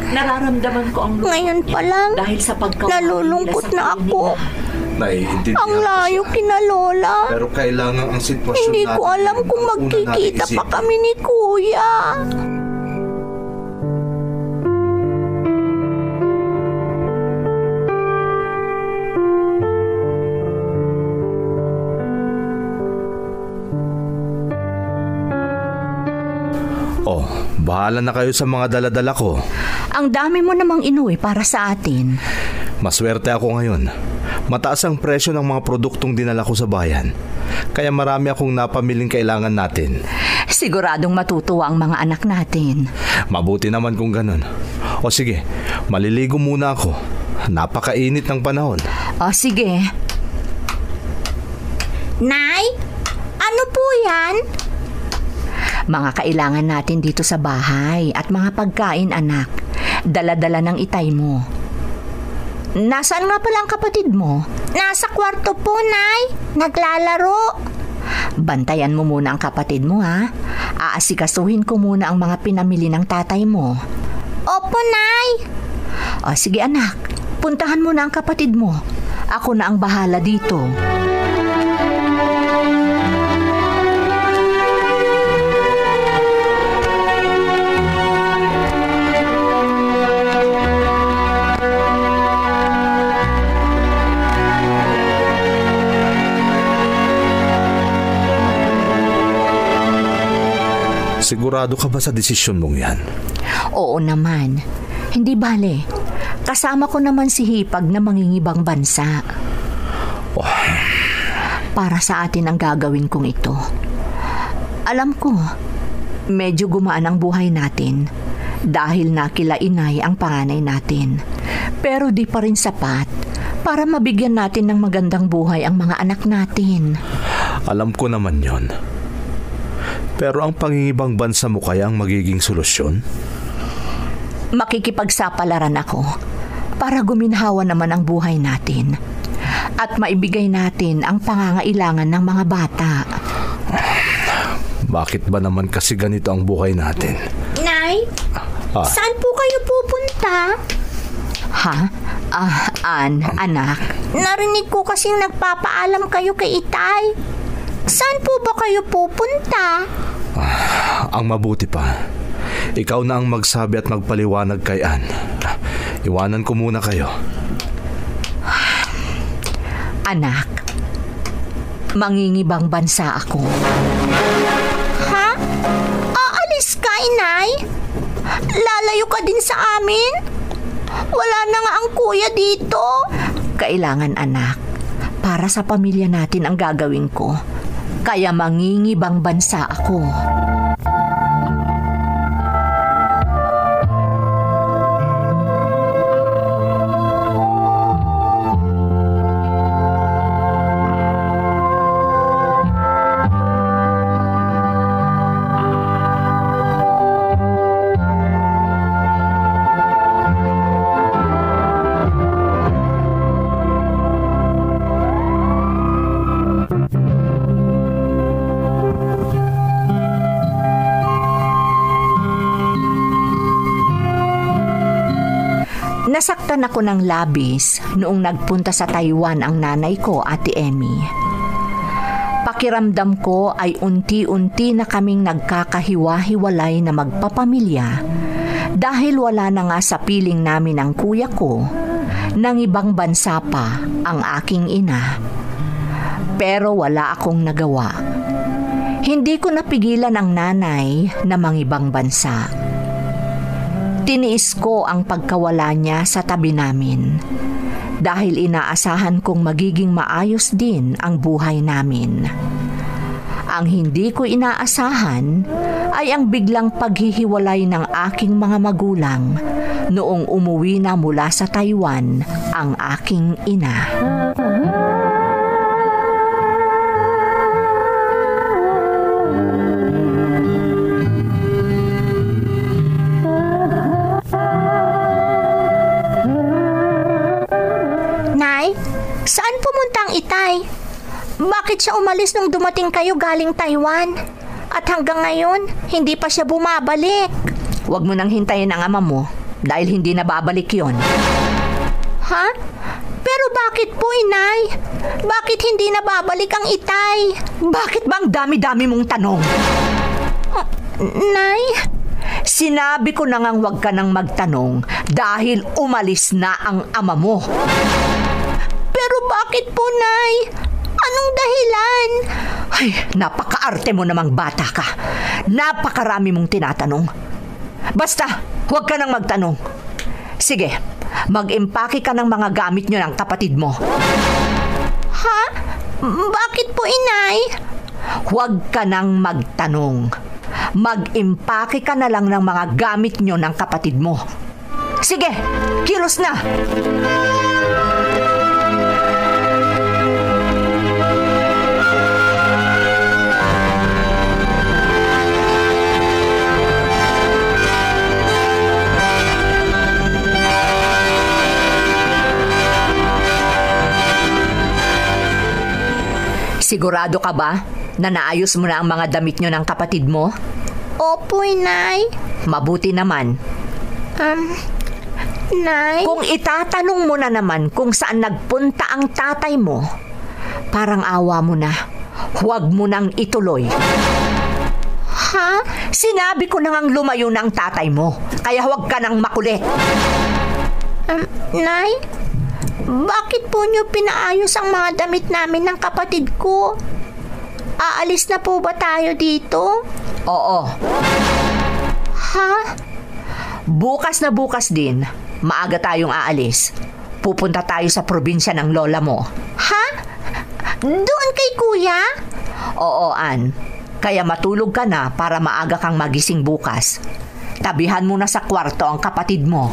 Nararamdaman ko ang lungkot ngayon pa lang, dahil sa pagkawala nalulungkot na ako. Naiintindihan Ang layo kina Lola. Pero kailangan ang sitwasyon Hindi natin. ko alam kung magkikita pa kami ni Kuya. Oh, bahala na kayo sa mga dala-dala ko. Ang dami mo namang inuwi para sa atin. Maswerte ako ngayon. Mataas ang presyo ng mga produktong dinala ko sa bayan. Kaya marami akong napamiling kailangan natin. Siguradong matutuwa ang mga anak natin. Mabuti naman kung ganun. O sige, maliligo muna ako. Napakainit ng panahon. O sige. Nay, ano po yan? Mga kailangan natin dito sa bahay at mga pagkain, anak. Dala-dala ng itay mo. Nasaan nga pala ang kapatid mo? Nasa kwarto po, Nay. Naglalaro. Bantayan mo muna ang kapatid mo, ha? Aasikasuhin ko muna ang mga pinamili ng tatay mo. Opo, Nay. O sige anak, puntahan mo na ang kapatid mo. Ako na ang bahala dito. Sigurado ka ba sa desisyon mong yan? Oo naman. Hindi bale. Kasama ko naman si Hipag na mangingibang bansa. Para sa atin ang gagawin kong ito. Alam ko, medyo gumaan ang buhay natin dahil nakila inay ang panganay natin. Pero di pa rin sapat para mabigyan natin ng magandang buhay ang mga anak natin. Alam ko naman yon. Pero ang pangingibang bansa mo kaya ang magiging solusyon? Makikipagsapalaran ako para guminhawa naman ang buhay natin at maibigay natin ang pangangailangan ng mga bata. Bakit ba naman kasi ganito ang buhay natin? Nay, saan po kayo pupunta? Ha? Anak? Narinig ko kasing nagpapaalam kayo kay Itay. Saan po ba kayo pupunta? Ang mabuti pa, ikaw na ang magsabi at magpaliwanag kay Ann. Iwanan ko muna kayo. Anak, mangingibang bansa ako. Ha? Aalis ka, Inay? Lalayo ka din sa amin? Wala na nga ang kuya dito. Kailangan, anak, para sa pamilya natin ang gagawin ko. Kaya mangingibang bansa ako. Nasaktan ako ng labis noong nagpunta sa Taiwan ang nanay ko, Ate Emmy. Pakiramdam ko ay unti-unti na kaming nagkakahiwa-hiwalay na magpapamilya dahil wala na nga sa piling namin ang kuya ko, nang ibang bansa pa ang aking ina. Pero wala akong nagawa. Hindi ko napigilan ang nanay na mangibang bansa. Tiniis ko ang pagkawala niya sa tabi namin dahil inaasahan kong magiging maayos din ang buhay namin. Ang hindi ko inaasahan ay ang biglang paghihiwalay ng aking mga magulang noong umuwi na mula sa Taiwan ang aking ina. Saan pumunta ang Itay? Bakit siya umalis nung dumating kayo galing Taiwan? At hanggang ngayon, hindi pa siya bumabalik. Huwag mo nang hintayin ang ama mo dahil hindi na babalik yon. Ha? Pero bakit po, Inay? Bakit hindi na babalik ang Itay? Bakit bang dami-dami mong tanong? Nay? Sinabi ko na ngang huwag ka nang magtanong dahil umalis na ang ama mo. Pero bakit po, Nay? Anong dahilan? Ay, napaka-arte mo namang bata ka. Napakarami mong tinatanong. Basta, huwag ka nang magtanong. Sige, Mag-impake ka ng mga gamit nyo ng kapatid mo. Ha? Bakit po, Inay? Huwag ka nang magtanong. Mag-impake ka na lang ng mga gamit nyo ng kapatid mo. Sige, kilos na! Sigurado ka ba na naayos mo na ang mga damit nyo ng kapatid mo? Opo, Inay. Mabuti naman. Nay? Kung itatanong mo na naman kung saan nagpunta ang tatay mo, parang awa mo na. Huwag mo nang ituloy. Ha? Sinabi ko na ngang lumayo ng tatay mo, kaya huwag ka nang makulit. Nay? Bakit po niyo pinaayos ang mga damit namin ng kapatid ko? Aalis na po ba tayo dito? Oo. Ha? Bukas na bukas din, maaga tayong aalis. Pupunta tayo sa probinsya ng lola mo. Ha? Doon kay Kuya? Oo, Ann. Kaya matulog ka na para maaga kang magising bukas. Tabihan mo na sa kwarto ang kapatid mo.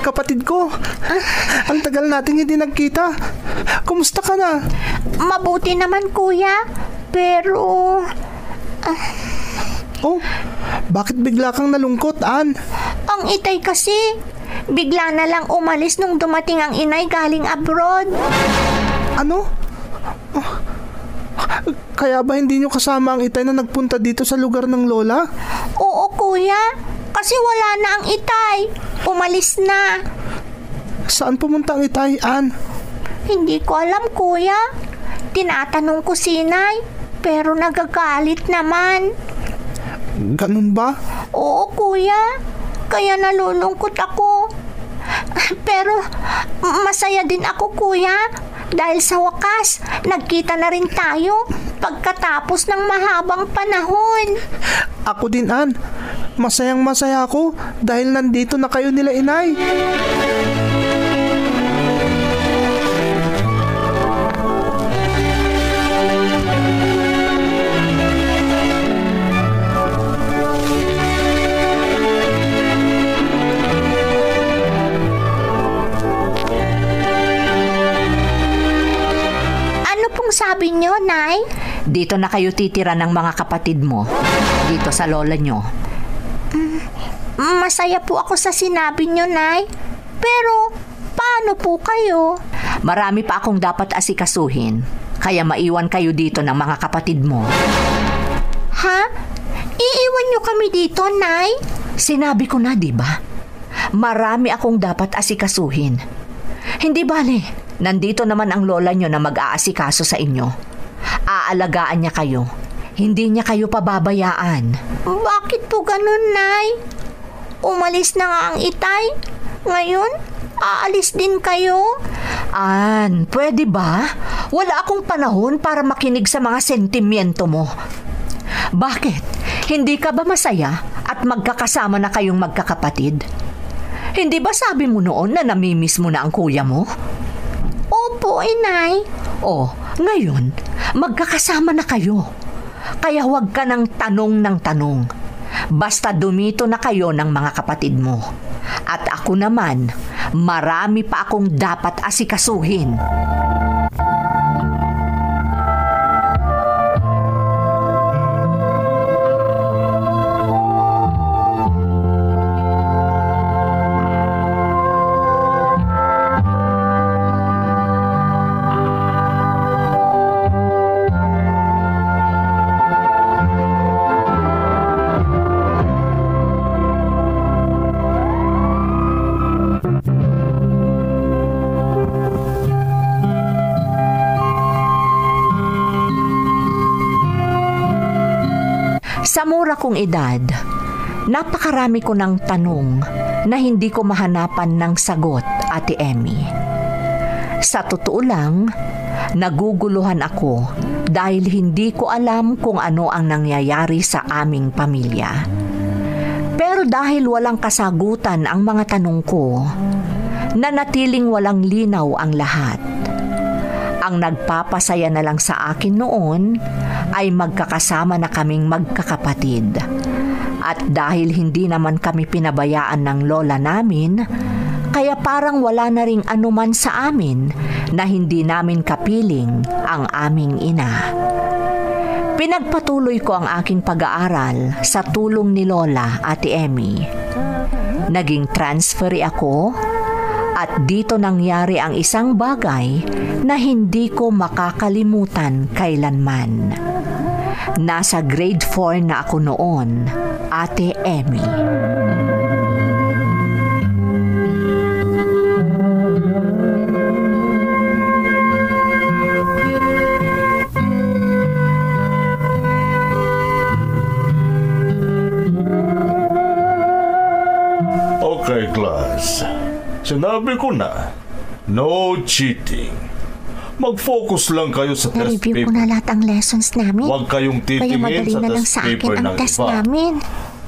Kapatid ko, ang tagal nating hindi nagkita. Kumusta ka na? Mabuti naman, Kuya. Pero... Oh, bakit bigla kang nalungkot, Ann? Ang Itay kasi, bigla na lang umalis nung dumating ang inay galing abroad. Ano? Oh, kaya ba hindi nyo kasama ang Itay na nagpunta dito sa lugar ng lola? Oo, Kuya. Kasi wala na ang Itay. Umalis na. Saan pumunta ang Itay, Ann? Hindi ko alam, Kuya. Tinatanong ko si Inay, pero nagagalit naman. Ganun ba? Oo, Kuya. Kaya nalulungkot ako. Pero masaya din ako, Kuya. Dahil sa wakas, nagkita na rin tayo pagkatapos ng mahabang panahon. Ako din, Ann. Masayang masaya ako dahil nandito na kayo nila Inay. Ano pong sabi niyo, Nay? Dito na kayo titira ng mga kapatid mo. Dito sa lola nyo. Masaya po ako sa sinabi niyo, Nay. Pero, paano po kayo? Marami pa akong dapat asikasuhin. Kaya maiwan kayo dito ng mga kapatid mo. Ha? Iiwan niyo kami dito, Nay? Sinabi ko na, di ba? Marami akong dapat asikasuhin. Hindi bale, nandito naman ang lola nyo na mag-aasikaso sa inyo. Aalagaan niya kayo. Hindi niya kayo pababayaan. Bakit po ganun, Nay? Umalis na nga ang Itay. Ngayon, aalis din kayo? Ann, pwede ba? Wala akong panahon para makinig sa mga sentimiento mo. Bakit? Hindi ka ba masaya at magkakasama na kayong magkakapatid? Hindi ba sabi mo noon na namimiss mo na ang kuya mo? Opo, Inay. Oh, ngayon, magkakasama na kayo. Kaya huwag ka ng tanong ng tanong. Basta dumito na kayo ng mga kapatid mo. At ako naman, marami pa akong dapat asikasuhin. Sa mura kong edad, napakarami ko ng tanong na hindi ko mahanapan ng sagot, Ate Emmy. Sa totoo lang, naguguluhan ako dahil hindi ko alam kung ano ang nangyayari sa aming pamilya. Pero dahil walang kasagutan ang mga tanong ko, nanatiling walang linaw ang lahat. Ang nagpapasaya na lang sa akin noon ay magkakasama na kaming magkakapatid. At dahil hindi naman kami pinabayaan ng lola namin, kaya parang wala na ring anuman sa amin na hindi namin kapiling ang aming ina. Pinagpatuloy ko ang aking pag-aaral sa tulong ni Lola, Ate Emmy. Naging transferee ako at dito nangyari ang isang bagay na hindi ko makakalimutan kailanman. Nasa grade 4 na ako noon, Ate Emmy. Okay, class. Sinabi ko na, no cheating. Mag-focus lang kayo sa test Na-review paper. ko na lahat ang lessons namin. Huwag kayong Kaya titingin madali sa na lang test sa akin paper ang ng test iba. namin.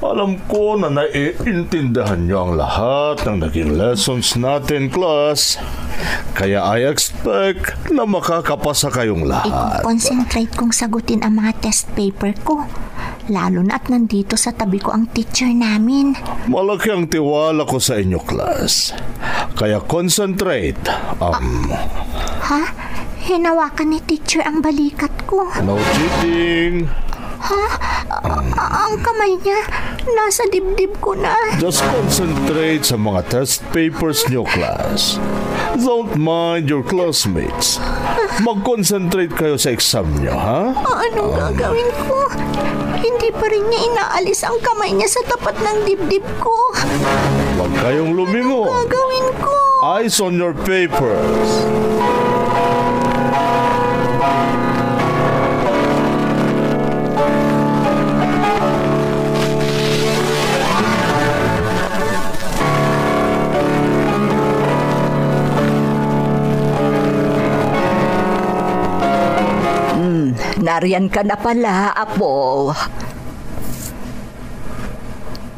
Alam ko na naiintindihan nyo ang lahat ng naging lessons natin, class. Kaya I expect na makakapasa kayong lahat. I-concentrate kong sagutin ang mga test paper ko. Lalo na at nandito sa tabi ko ang teacher namin. Malaki ang tiwala ko sa inyo, class. Kaya concentrate. Ha? Hinawakan ni teacher ang balikat ko. No cheating. Ang kamay niya, nasa dibdib ko na. Just concentrate sa mga test papers nyo, class. Don't mind your classmates. Mag-concentrate kayo sa exam nyo, ha? Anong gagawin ko? Hindi pa rin niya inaalis ang kamay niya sa tapat ng dibdib ko. Huwag kayong lumingon. Gagawin ko. Eyes on your papers. Nariyan ka na pala, Apo.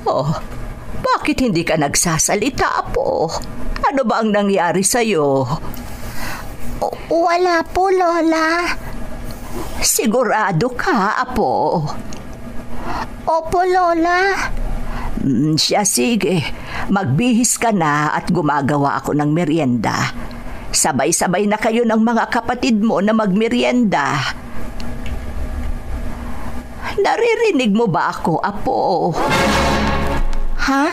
Oh, bakit hindi ka nagsasalita, Apo? Ano ba ang nangyari sa'yo? Wala po, Lola. Sigurado ka, Apo? Opo, Lola. Siya, sige. Magbihis ka na at gumagawa ako ng merienda. Sabay-sabay na kayo ng mga kapatid mo na magmerienda. Naririnig mo ba ako, Apo? Ha?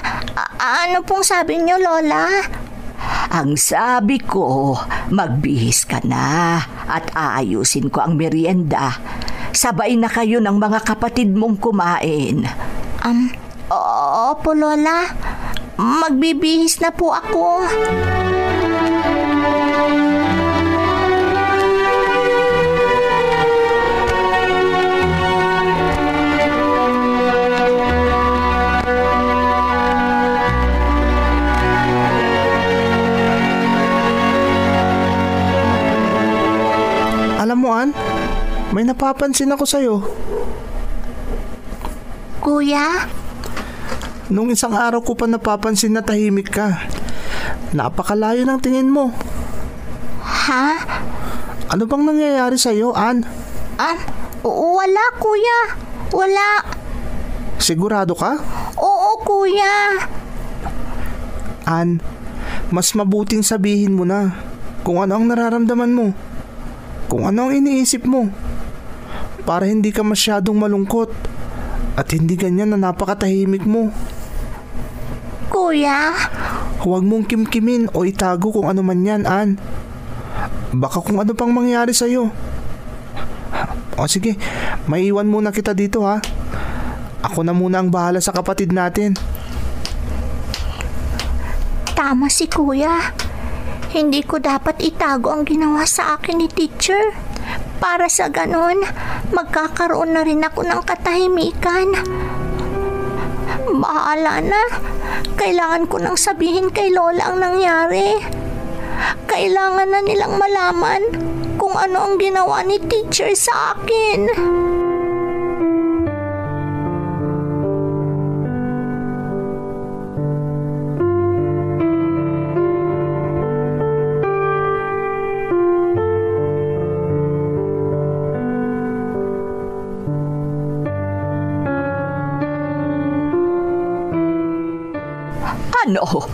Ano pong sabi niyo, Lola? Ang sabi ko, magbihis ka na at aayusin ko ang merienda. Sabay na kayo ng mga kapatid mong kumain. Opo, Lola. Magbibihis na po ako. Alam mo, Ann, may napapansin ako sa'yo. Kuya? Nung isang araw ko pa napapansin na tahimik ka. Napakalayo ng tingin mo. Ha? Ano bang nangyayari sa'yo, Ann? Wala, Kuya. Wala. Sigurado ka? Oo, Kuya. Ann, mas mabuting sabihin mo na kung ano ang nararamdaman mo. Kung ano ang iniisip mo. Para hindi ka masyadong malungkot. At hindi ganyan na napakatahimik mo. Kuya? Huwag mong kimkimin o itago kung ano man yan, Ann. Baka kung ano pang mangyari sa'yo. O sige, maiwan muna kita dito, ha? Ako na muna ang bahala sa kapatid natin. Tama si Kuya. Hindi ko dapat itago ang ginawa sa akin ni teacher. Para sa ganon, magkakaroon na rin ako ng katahimikan. Bahala na. Kailangan ko nang sabihin kay Lola ang nangyari. Kailangan na nilang malaman kung ano ang ginawa ni teacher sa akin. Ano?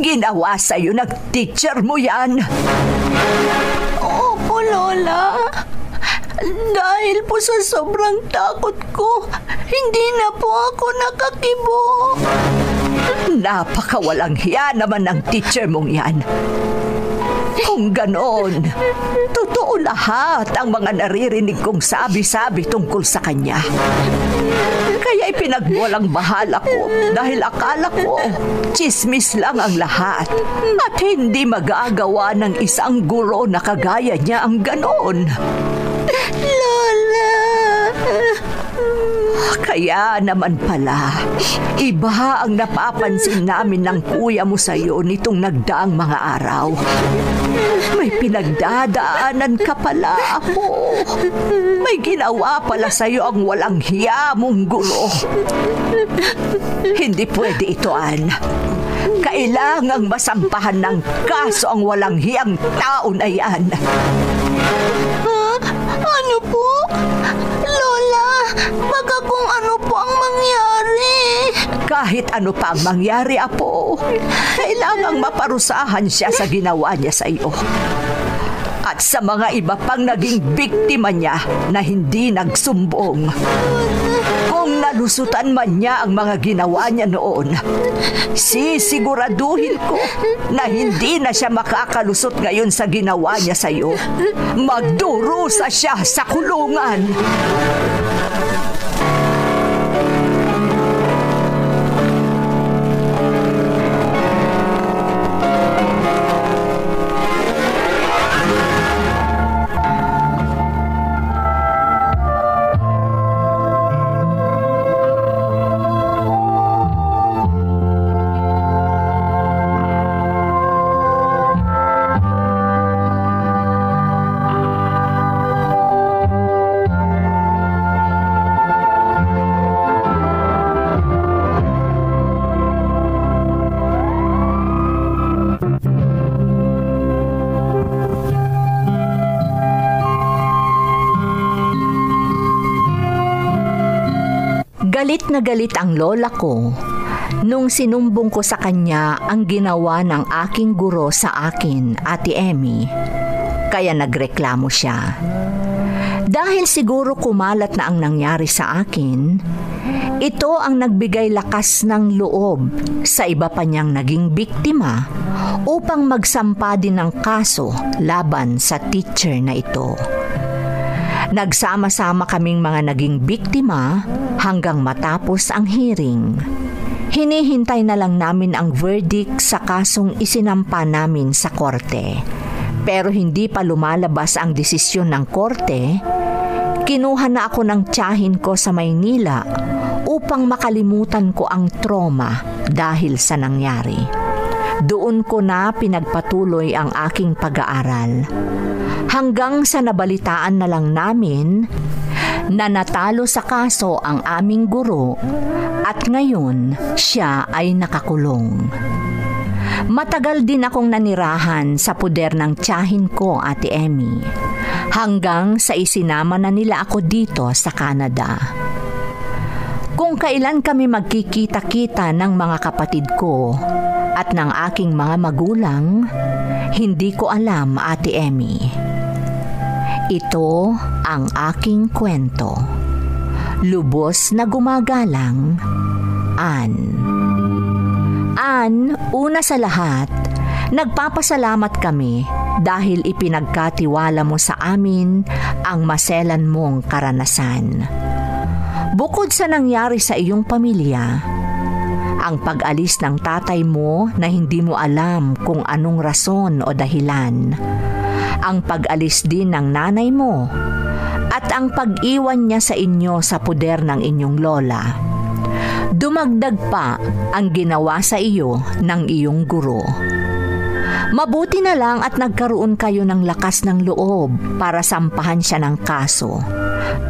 Ginawa sa'yo ng teacher mo yan? Opo, Lola. Dahil po sa sobrang takot ko, hindi na po ako nakakibo. Napakawalang hiya naman ng teacher mong yan. Kung ganon, totoo lahat ang mga naririnig kong sabi-sabi tungkol sa kanya. Kaya ipinagwalang bahala ko dahil akala ko tsismis lang ang lahat at hindi magagawa ng isang guro na kagaya niya ang ganon. Lola! Kaya naman pala, iba ang napapansin namin ng kuya mo sa'yo nitong nagdaang mga araw. May pinagdadaanan ka pala, Apo. May ginawa pala sa'yo ang walang hiya mong gulo. Hindi pwede ito, Ann. Kailangang masampahan ng kaso ang walang hiyang tao na yan. Ano po? Lola, baka kung ano po ang mangyari. Kahit ano pa ang mangyari, Apo, kailangang maparusahan siya sa ginawa niya sa iyo. At sa mga iba pang naging biktima niya na hindi nagsumbong. Kung nalusutan man niya ang mga ginawa niya noon, sisiguraduhin ko na hindi na siya makakalusot ngayon sa ginawa niya sa iyo. Magdurusa siya sa kulungan. Galit na galit ang lola ko nung sinumbong ko sa kanya ang ginawa ng aking guro sa akin, Ate Emmy. Kaya nagreklamo siya. Dahil siguro kumalat na ang nangyari sa akin, ito ang nagbigay lakas ng loob sa iba pa niyang naging biktima upang magsampa din ng kaso laban sa teacher na ito. Nagsama-sama kaming mga naging biktima hanggang matapos ang hearing. Hinihintay na lang namin ang verdict sa kasong isinampa namin sa korte. Pero hindi pa lumalabas ang desisyon ng korte, kinuha na ako ng tiyahin ko sa Maynila upang makalimutan ko ang trauma dahil sa nangyari. Doon ko na pinagpatuloy ang aking pag-aaral. Hanggang sa nabalitaan na lang namin na natalo sa kaso ang aming guro at ngayon siya ay nakakulong. Matagal din akong nanirahan sa puder ng tiyahin ko, Ate Emmy, hanggang sa isinama na nila ako dito sa Canada. Kung kailan kami magkikita-kita ng mga kapatid ko at ng aking mga magulang, hindi ko alam, Ate Emmy. Ito ang aking kwento. Lubos na gumagalang, Ann. Ann, una sa lahat, nagpapasalamat kami dahil ipinagkatiwala mo sa amin ang maselan mong karanasan. Bukod sa nangyari sa iyong pamilya, ang pag-alis ng tatay mo na hindi mo alam kung anong rason o dahilan, ang pag-alis din ng nanay mo, at ang pag-iwan niya sa inyo sa puder ng inyong lola. Dumagdag pa ang ginawa sa iyo ng iyong guro. Mabuti na lang at nagkaroon kayo ng lakas ng loob para sampahan siya ng kaso.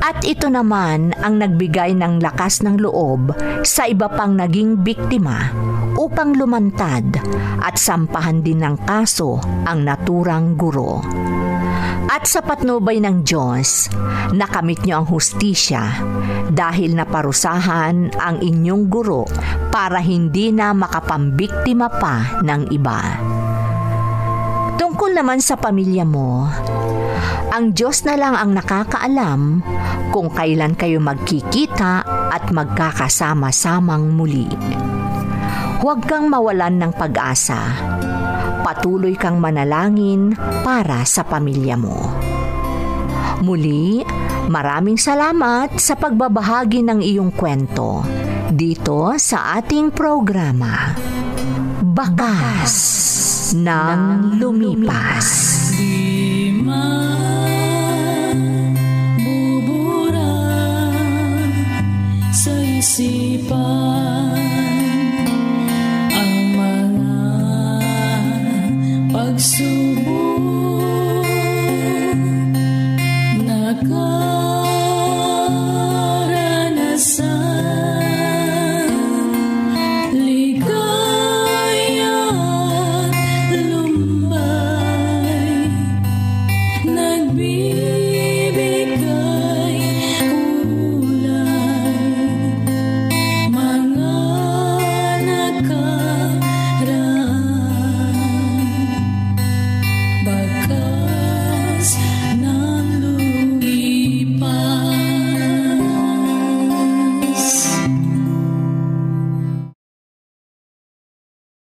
At ito naman ang nagbigay ng lakas ng loob sa iba pang naging biktima upang lumantad at sampahan din ng kaso ang naturang guro. At sa patnubay ng Diyos, nakamit niyo ang hustisya dahil naparusahan ang inyong guro para hindi na makapambiktima pa ng iba. Tungkol naman sa pamilya mo, ang Diyos na lang ang nakakaalam kung kailan kayo magkikita at magkakasama-samang muli. Huwag kang mawalan ng pag-asa. Patuloy kang manalangin para sa pamilya mo. Muli, maraming salamat sa pagbabahagi ng iyong kwento dito sa ating programa, Bakas ng Lumipas. Di man bubura sa isipan ang mga pagsubok.